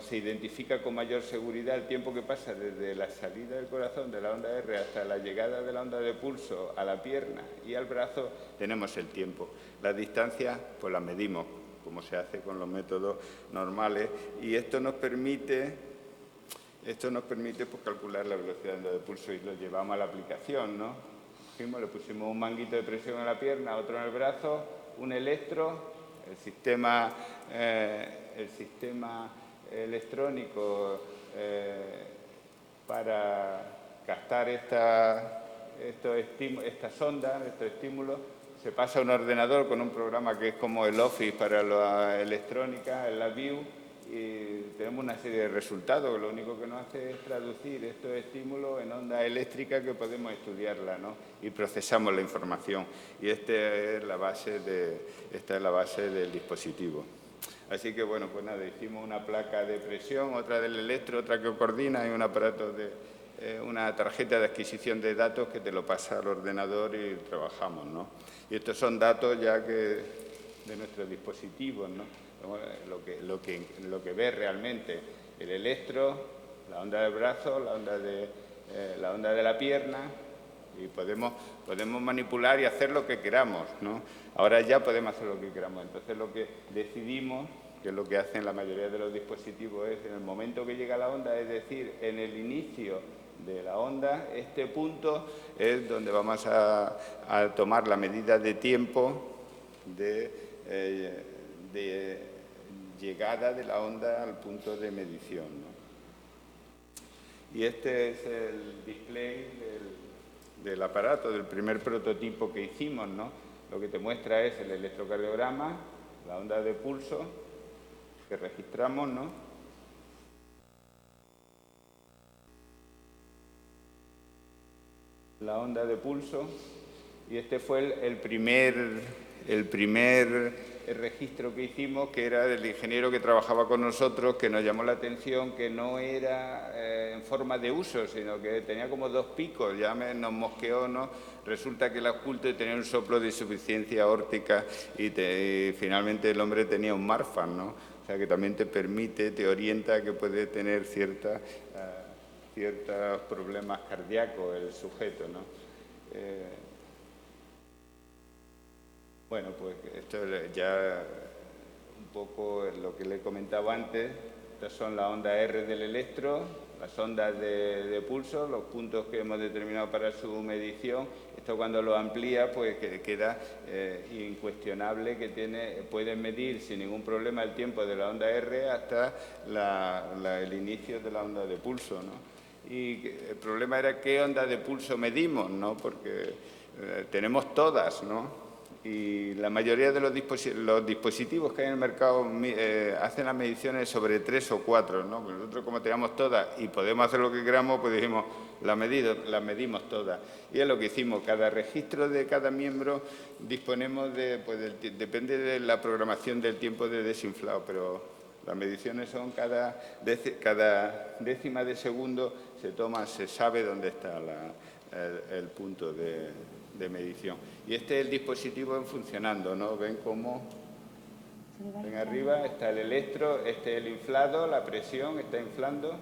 se identifica con mayor seguridad el tiempo que pasa desde la salida del corazón de la onda R hasta la llegada de la onda de pulso a la pierna y al brazo, tenemos el tiempo. Las distancias pues las medimos, como se hace con los métodos normales, y esto nos permite pues, calcular la velocidad de onda de pulso y lo llevamos a la aplicación, ¿no? Le pusimos un manguito de presión en la pierna, otro en el brazo, un electro, el sistema electrónico para captar estas ondas, estos estímulos, se pasa a un ordenador con un programa que es como el Office para la electrónica, el LabVIEW, y tenemos una serie de resultados. Lo único que nos hace es traducir estos estímulos en ondas eléctricas que podemos estudiarla, ¿no? Y procesamos la información. Y esta es la base del dispositivo. Así que, bueno, pues nada, hicimos una placa de presión, otra del electro, otra que coordina y un aparato una tarjeta de adquisición de datos que te lo pasa al ordenador y trabajamos, ¿no? Y estos son datos ya de nuestros dispositivos, ¿no? Lo que ve realmente el electro, la onda del brazo, la onda de la pierna, y podemos manipular y hacer lo que queramos, ¿no? Ahora ya podemos hacer lo que queramos. Entonces lo que decidimos que es lo que hacen la mayoría de los dispositivos, es en el momento que llega la onda, es decir, en el inicio de la onda, este punto es donde vamos a tomar la medida de tiempo de llegada de la onda al punto de medición, ¿no? Y este es el display del aparato, del primer prototipo que hicimos, ¿no? Lo que te muestra es el electrocardiograma, la onda de pulso que registramos, ¿no? La onda de pulso, y este fue el primer registro que hicimos, que era del ingeniero que trabajaba con nosotros, que nos llamó la atención que no era en forma de uso, sino que tenía como 2 picos, ya nos mosqueó, ¿no? Resulta que el ausculto tenía un soplo de insuficiencia aórtica y finalmente el hombre tenía un Marfan, ¿no? O sea que también te permite, te orienta que puede tener ciertos problemas cardíacos el sujeto, ¿no? Bueno, pues esto ya un poco lo que le comentaba antes. Estas son las ondas R del electro, las ondas de pulso, los puntos que hemos determinado para su medición. Esto cuando lo amplía, pues queda incuestionable que puede medir sin ningún problema el tiempo de la onda R hasta el inicio de la onda de pulso, ¿no? Y el problema era qué onda de pulso medimos, ¿no? Porque tenemos todas, ¿no? Y la mayoría de los dispositivos que hay en el mercado hacen las mediciones sobre 3 o 4, ¿no? Pues nosotros, como tenemos todas y podemos hacer lo que queramos, pues dijimos, las medimos todas. Y es lo que hicimos. Cada registro de cada miembro disponemos depende de la programación del tiempo de desinflado, pero las mediciones son cada décima de segundo se sabe dónde está el punto de medición. Y este es el dispositivo funcionando, ¿no? ¿Ven cómo? Ven arriba, está el electro, este es el inflado, la presión está inflando,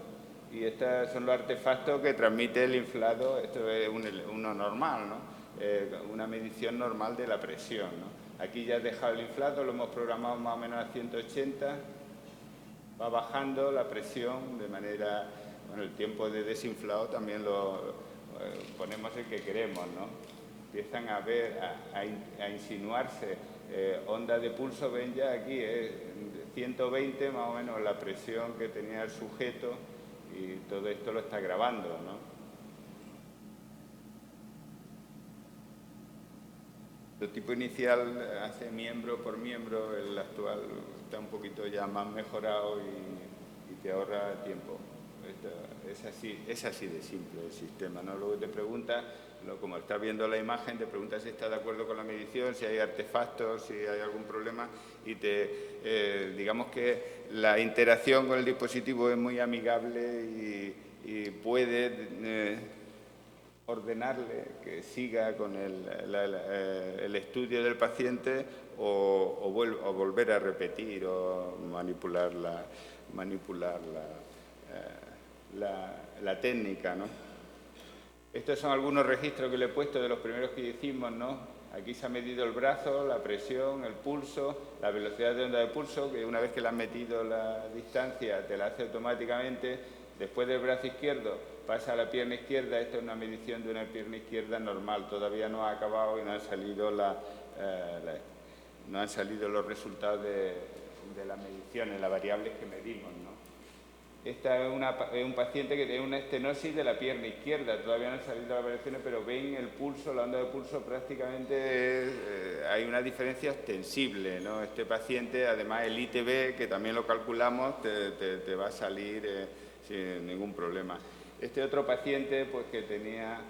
y estos son los artefactos que transmite el inflado. Esto es uno normal, ¿no? Una medición normal de la presión, ¿no? Aquí ya he dejado el inflado, lo hemos programado más o menos a 180, va bajando la presión de manera... Bueno, el tiempo de desinflado también lo ponemos el que queremos, ¿no? Empiezan a insinuarse ondas de pulso, ven ya aquí, 120 más o menos la presión que tenía el sujeto, y todo esto lo está grabando, ¿no? El tipo inicial hace miembro por miembro, el actual está un poquito ya más mejorado y te ahorra tiempo. Es así de simple el sistema, ¿no? Luego te pregunta, como estás viendo la imagen, te pregunta si está de acuerdo con la medición, si hay artefactos, si hay algún problema, y digamos que la interacción con el dispositivo es muy amigable y puede ordenarle que siga con el estudio del paciente o volver a repetir o manipular la técnica, ¿no? Estos son algunos registros que le he puesto de los primeros que hicimos, ¿no? Aquí se ha medido el brazo, la presión, el pulso, la velocidad de onda de pulso, que una vez que le has metido la distancia te la hace automáticamente. Después del brazo izquierdo pasa a la pierna izquierda. Esta es una medición de una pierna izquierda normal, todavía no ha acabado y no han salido los resultados de las mediciones, las variables que medimos, ¿no? Esta es un paciente que tiene una estenosis de la pierna izquierda. Todavía no han salido las variaciones, pero ven el pulso, la onda de pulso prácticamente hay una diferencia ostensible, ¿no? Este paciente, además el ITB, que también lo calculamos, te va a salir sin ningún problema. Este otro paciente, pues que tenía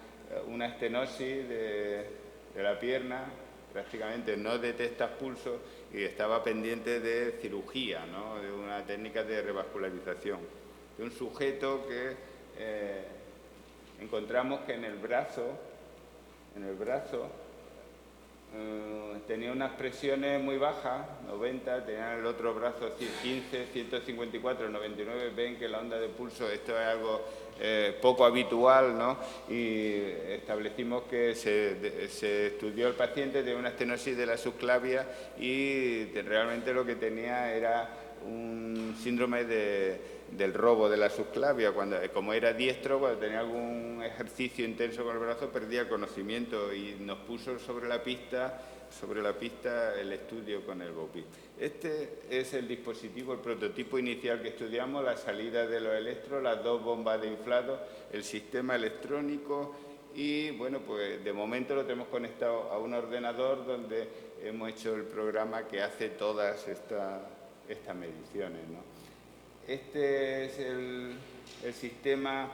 una estenosis de la pierna, prácticamente no detectas pulso y estaba pendiente de cirugía, ¿no? De una técnica de revascularización. De un sujeto que encontramos que en el brazo tenía unas presiones muy bajas, 90, tenía en el otro brazo 15, 154, 99, ven que la onda de pulso, esto es algo poco habitual, ¿no? Y establecimos que se estudió el paciente de una estenosis de la subclavia y realmente lo que tenía era un síndrome del robo de la subclavia. Como era diestro, cuando tenía algún ejercicio intenso con el brazo, perdía conocimiento y nos puso sobre la pista el estudio con el BOPI. Este es el dispositivo, el prototipo inicial que estudiamos, la salida de los electros, las dos bombas de inflado, el sistema electrónico y, bueno, pues de momento lo tenemos conectado a un ordenador donde hemos hecho el programa que hace todas estas mediciones, ¿no? Este es el sistema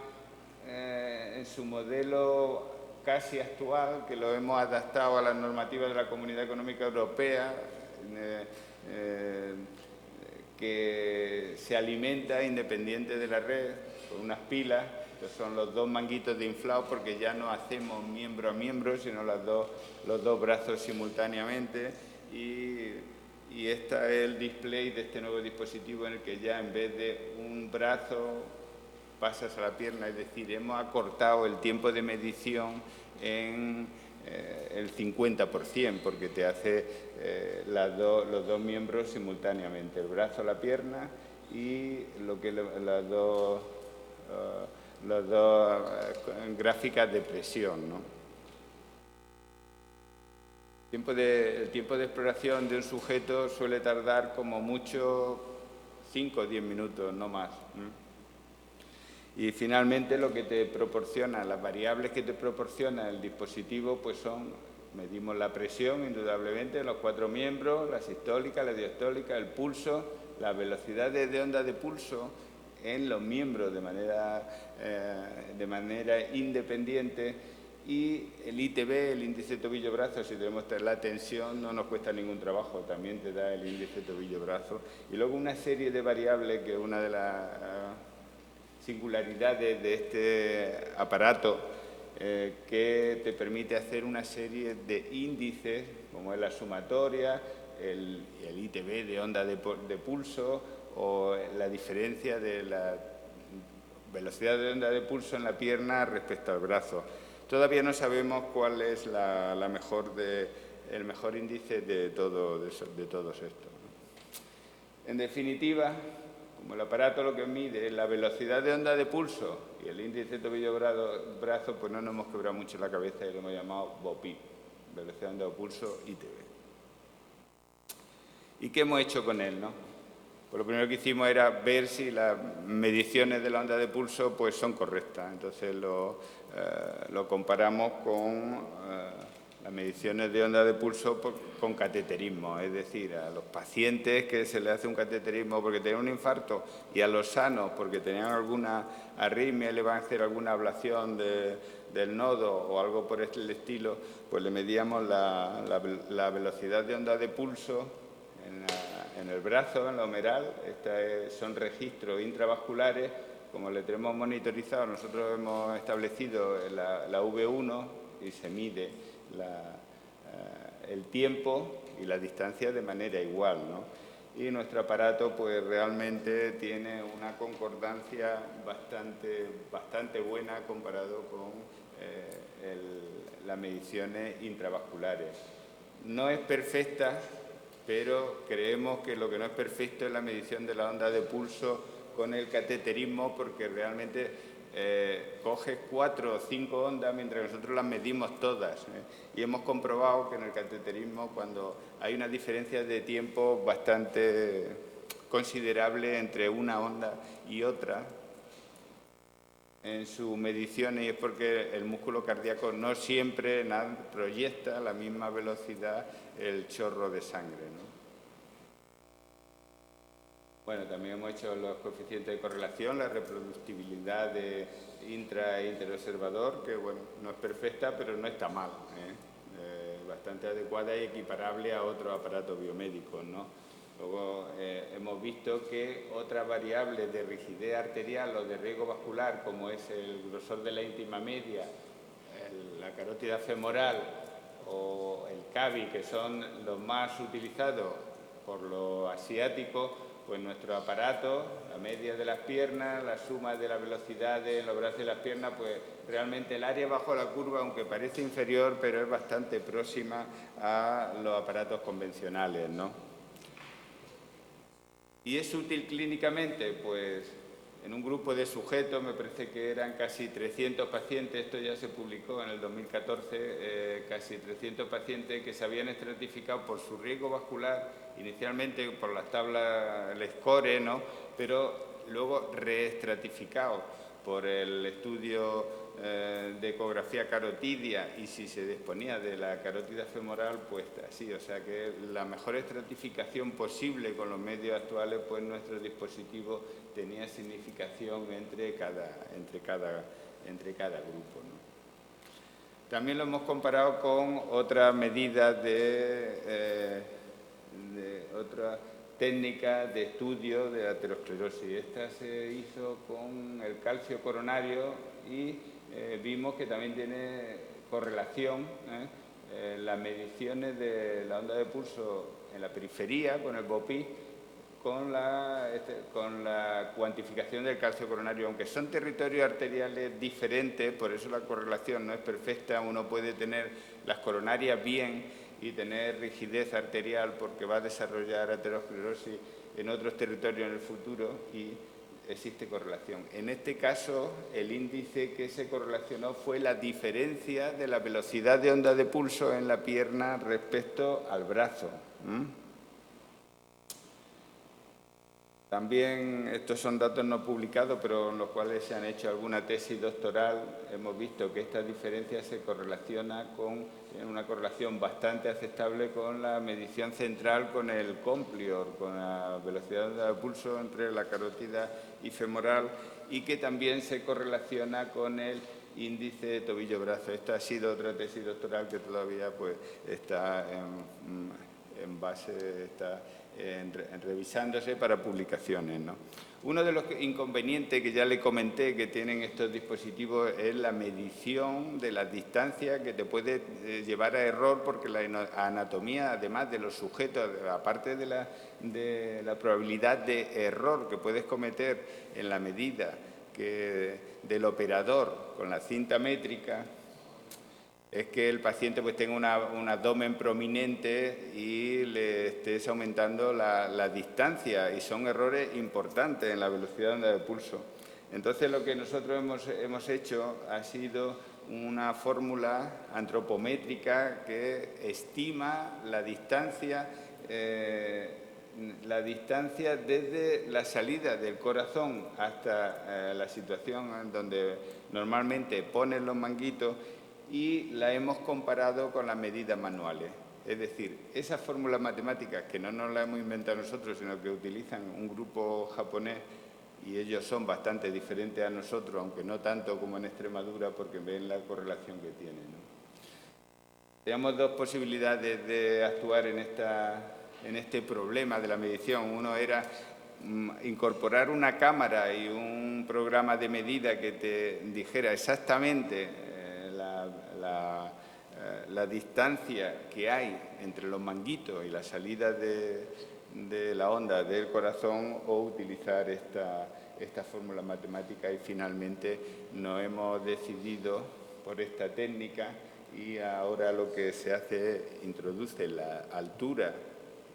en su modelo casi actual, que lo hemos adaptado a las normativas de la Comunidad Económica Europea, que se alimenta independiente de la red con unas pilas. Estos son los dos manguitos de inflado, porque ya no hacemos miembro a miembro, sino los dos brazos simultáneamente. Y este es el display de este nuevo dispositivo, en el que ya en vez de un brazo pasas a la pierna, es decir, hemos acortado el tiempo de medición en el 50%, porque te hace los dos miembros simultáneamente, el brazo, la pierna y las dos gráficas de presión, ¿no? El tiempo de exploración de un sujeto suele tardar como mucho 5 o 10 minutos, no más. Y finalmente lo que te proporciona, las variables que te proporciona el dispositivo, pues medimos la presión, indudablemente, en los 4 miembros, la sistólica, la diastólica, el pulso, las velocidades de onda de pulso en los miembros de manera independiente, y el ITB, el índice tobillo-brazo. Si tenemos la tensión, no nos cuesta ningún trabajo, también te da el índice tobillo-brazo. Y luego una serie de variables, que una de las singularidades de este aparato, que te permite hacer una serie de índices, como es la sumatoria, el ITB de onda de pulso, o la diferencia de la velocidad de onda de pulso en la pierna respecto al brazo. Todavía no sabemos cuál es el mejor índice de todos estos. En definitiva, como el aparato lo que mide es la velocidad de onda de pulso y el índice tobillo-brazo, pues no nos hemos quebrado mucho la cabeza y lo hemos llamado BOPI, velocidad de onda de pulso ITB. ¿Y qué hemos hecho con él, no? Pues lo primero que hicimos era ver si las mediciones de la onda de pulso pues son correctas. Entonces lo comparamos con las mediciones de onda de pulso con cateterismo, es decir, a los pacientes que se les hace un cateterismo porque tenían un infarto, y a los sanos porque tenían alguna arritmia y le van a hacer alguna ablación del nodo o algo por el estilo, pues le medíamos la velocidad de onda de pulso en el brazo, en la humeral. Son registros intravasculares. Como le tenemos monitorizado, nosotros hemos establecido la V1 y se mide el tiempo y la distancia de manera igual, ¿no? Y nuestro aparato pues realmente tiene una concordancia bastante buena comparado con las mediciones intravasculares. No es perfecta, pero creemos que lo que no es perfecto es la medición de la onda de pulso con el cateterismo, porque realmente coges 4 o 5 ondas, mientras que nosotros las medimos todas. Y hemos comprobado que en el cateterismo, cuando hay una diferencia de tiempo bastante considerable entre una onda y otra en sus mediciones, y es porque el músculo cardíaco no siempre proyecta a la misma velocidad el chorro de sangre, ¿no? Bueno, también hemos hecho los coeficientes de correlación, la reproductibilidad de intra e interobservador, que bueno, no es perfecta, pero no está mal, bastante adecuada y equiparable a otros aparatos biomédicos, ¿no? Luego hemos visto que otras variables de rigidez arterial o de riesgo vascular, como es el grosor de la íntima media, la carótida femoral o el CAVI, que son los más utilizados por los asiáticos, pues nuestro aparato, la media de las piernas, la suma de las velocidades en los brazos y las piernas, pues realmente el área bajo la curva, aunque parece inferior, pero es bastante próxima a los aparatos convencionales, ¿no? ¿Y es útil clínicamente? Pues en un grupo de sujetos, me parece que eran casi 300 pacientes, esto ya se publicó en el 2014, casi 300 pacientes que se habían estratificado por su riesgo vascular, inicialmente por las tablas, el SCORE, ¿no?, pero luego reestratificados por el estudio de ecografía carotidia, y si se disponía de la carótida femoral, pues así. O sea que la mejor estratificación posible con los medios actuales, pues nuestro dispositivo tenía significación entre cada grupo, ¿no? También lo hemos comparado con otras medidas de otras técnicas de estudio de aterosclerosis. Esta se hizo con el calcio coronario y vimos que también tiene correlación las mediciones de la onda de pulso en la periferia con el BOPI con la cuantificación del calcio coronario. Aunque son territorios arteriales diferentes, por eso la correlación no es perfecta. Uno puede tener las coronarias bien y tener rigidez arterial porque va a desarrollar aterosclerosis en otros territorios en el futuro y existe correlación. En este caso, el índice que se correlacionó fue la diferencia de la velocidad de onda de pulso en la pierna respecto al brazo. También, estos son datos no publicados, pero en los cuales se han hecho alguna tesis doctoral, hemos visto que esta diferencia se correlaciona tiene una correlación bastante aceptable con la medición central, con el Complior, con la velocidad de pulso entre la carótida y femoral, y que también se correlaciona con el índice de tobillo-brazo. Esta ha sido otra tesis doctoral que todavía pues, está en base, está revisándose para publicaciones, ¿no? Uno de los inconvenientes que ya le comenté que tienen estos dispositivos es la medición de las distancias, que te puede llevar a error, porque la anatomía, además de los sujetos, aparte de la probabilidad de error que puedes cometer en la medida del operador con la cinta métrica, es que el paciente pues tenga un abdomen prominente y le estés aumentando la distancia, y son errores importantes en la velocidad de onda de pulso. Entonces, lo que nosotros hemos hecho ha sido una fórmula antropométrica que estima la distancia desde la salida del corazón hasta la situación en donde normalmente ponen los manguitos, y la hemos comparado con las medidas manuales. Es decir, esas fórmulas matemáticas, que no nos las hemos inventado nosotros, sino que utilizan un grupo japonés, y ellos son bastante diferentes a nosotros, aunque no tanto como en Extremadura, porque ven la correlación que tienen, ¿no? Teníamos dos posibilidades de actuar en este problema de la medición. Uno era incorporar una cámara y un programa de medida que te dijera exactamente la distancia que hay entre los manguitos y la salida de la onda del corazón, o utilizar esta fórmula matemática, y finalmente nos hemos decidido por esta técnica, y ahora lo que se hace es introduce la altura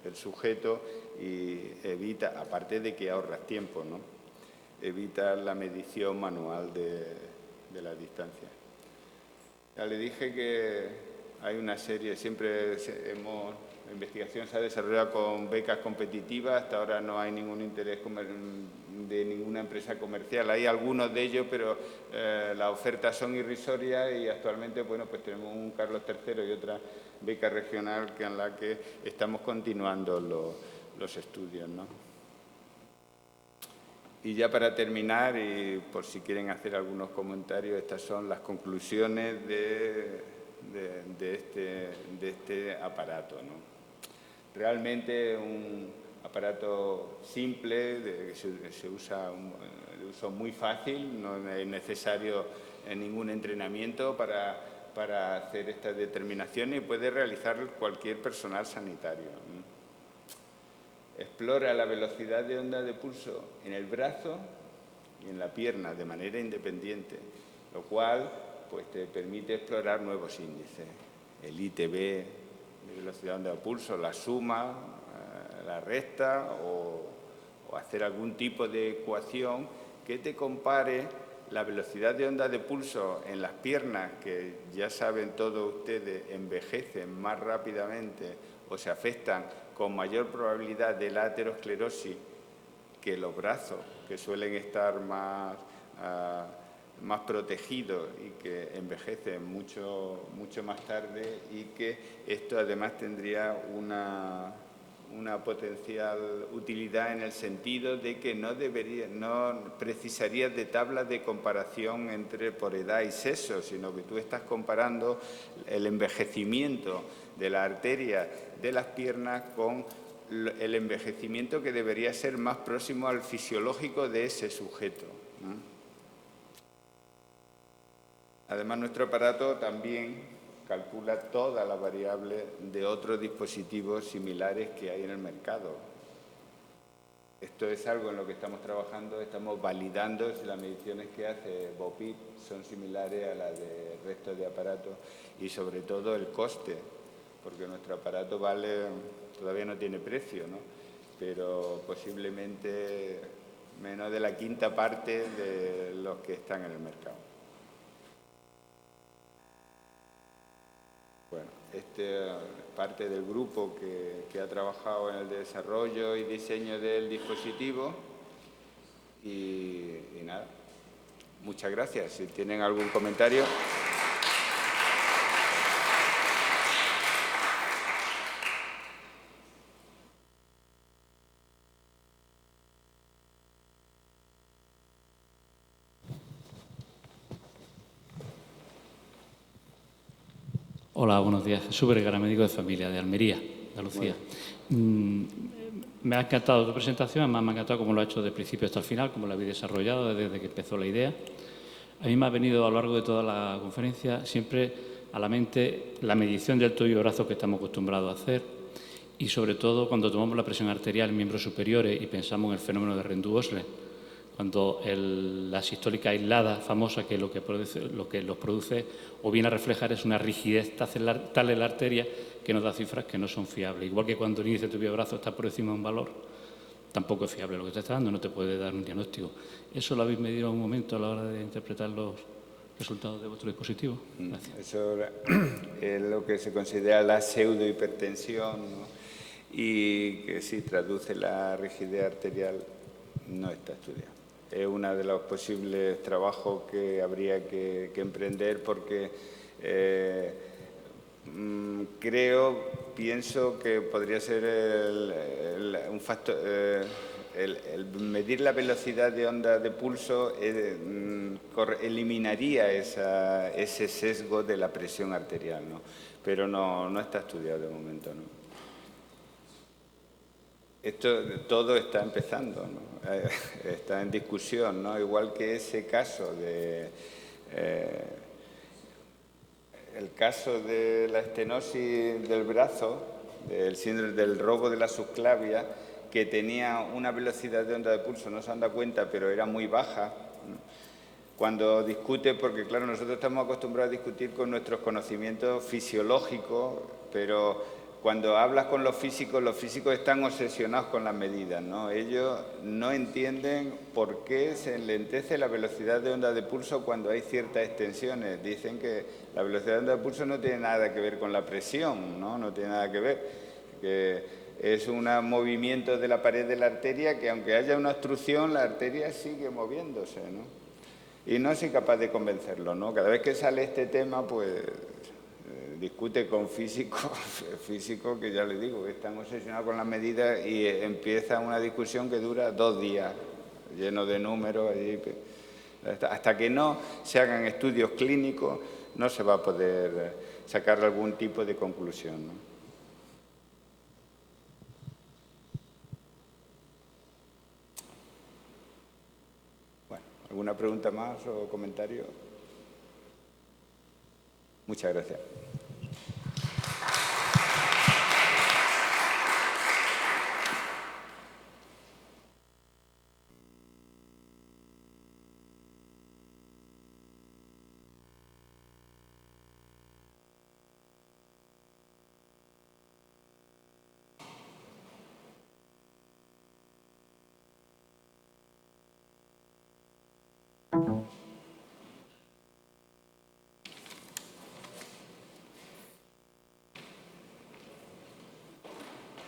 del sujeto y evita, aparte de que ahorras tiempo, ¿no?, evita la medición manual de la distancia. Ya le dije que hay una serie, la investigación se ha desarrollado con becas competitivas. Hasta ahora no hay ningún interés de ninguna empresa comercial. Hay algunos de ellos, pero las ofertas son irrisorias, y actualmente, bueno, pues tenemos un Carlos III y otra beca regional en la que estamos continuando los estudios, ¿no? Y ya para terminar, y por si quieren hacer algunos comentarios, estas son las conclusiones de este aparato, ¿no? Realmente un aparato simple, se usa de uso muy fácil, no es necesario ningún entrenamiento para hacer estas determinaciones, y puede realizar cualquier personal sanitario, ¿no? Explora la velocidad de onda de pulso en el brazo y en la pierna de manera independiente, lo cual pues, te permite explorar nuevos índices. El ITB de velocidad de onda de pulso, la suma, la recta o o hacer algún tipo de ecuación que te compare la velocidad de onda de pulso en las piernas, que ya saben todos ustedes, envejecen más rápidamente o se afectan con mayor probabilidad de la aterosclerosis que los brazos, que suelen estar más protegidos y que envejecen mucho más tarde, y que esto además tendría una potencial utilidad en el sentido de que no precisaría de tablas de comparación por edad y sexo, sino que tú estás comparando el envejecimiento de la arteria de las piernas con el envejecimiento que debería ser más próximo al fisiológico de ese sujeto, ¿no? Además, nuestro aparato también calcula todas las variables de otros dispositivos similares que hay en el mercado. Esto es algo en lo que estamos trabajando, estamos validando si las mediciones que hace BOPIP son similares a las del resto de aparatos, y sobre todo el coste, porque nuestro aparato todavía no tiene precio, ¿no? Pero posiblemente menos de la quinta parte de los que están en el mercado. Bueno, este es parte del grupo que ha trabajado en el desarrollo y diseño del dispositivo, y nada, muchas gracias. Si tienen algún comentario. Hola, buenos días. Jesús Vergara, médico de familia de Almería, Andalucía. Me ha encantado tu presentación, además me ha encantado cómo lo ha hecho desde el principio hasta el final, cómo lo habéis desarrollado desde que empezó la idea. A mí me ha venido a lo largo de toda la conferencia siempre a la mente la medición del tobillo y brazo que estamos acostumbrados a hacer, y sobre todo cuando tomamos la presión arterial en miembros superiores y pensamos en el fenómeno de Rendu-Osler, cuando la sistólica aislada famosa, que lo que los produce o viene a reflejar es una rigidez tal en la arteria que nos da cifras que no son fiables. Igual que cuando el índice de tobillo brazo está por encima de un valor, tampoco es fiable lo que te está dando, no te puede dar un diagnóstico. ¿Eso lo habéis medido en un momento a la hora de interpretar los resultados de vuestro dispositivo? Gracias. Eso es lo que se considera la pseudohipertensión, ¿no? Y que si traduce la rigidez arterial, no está estudiado. Es uno de los posibles trabajos que habría que emprender, porque pienso que podría ser un factor, el medir la velocidad de onda de pulso eliminaría ese sesgo de la presión arterial, ¿no? Pero no está estudiado de momento, ¿no? Esto todo está empezando, ¿no? Está en discusión, ¿no? Igual que ese caso el caso de la estenosis del brazo, del síndrome del robo de la subclavia, que tenía una velocidad de onda de pulso, no se han dado cuenta, pero era muy baja. Cuando discute, porque claro, nosotros estamos acostumbrados a discutir con nuestros conocimientos fisiológicos, pero cuando hablas con los físicos están obsesionados con las medidas, ¿no? Ellos no entienden por qué se enlentece la velocidad de onda de pulso cuando hay ciertas extensiones. Dicen que la velocidad de onda de pulso no tiene nada que ver con la presión, ¿no? No tiene nada que ver. Que es un movimiento de la pared de la arteria que, aunque haya una obstrucción, la arteria sigue moviéndose, ¿no? Y no soy capaz de convencerlo, ¿no? Cada vez que sale este tema, pues discute con físicos que ya les digo, que están obsesionados con las medidas, y empieza una discusión que dura 2 días, lleno de números. Hasta que no se hagan estudios clínicos, no se va a poder sacar algún tipo de conclusión, ¿no? Bueno, ¿alguna pregunta más o comentario? Muchas gracias. Gracias.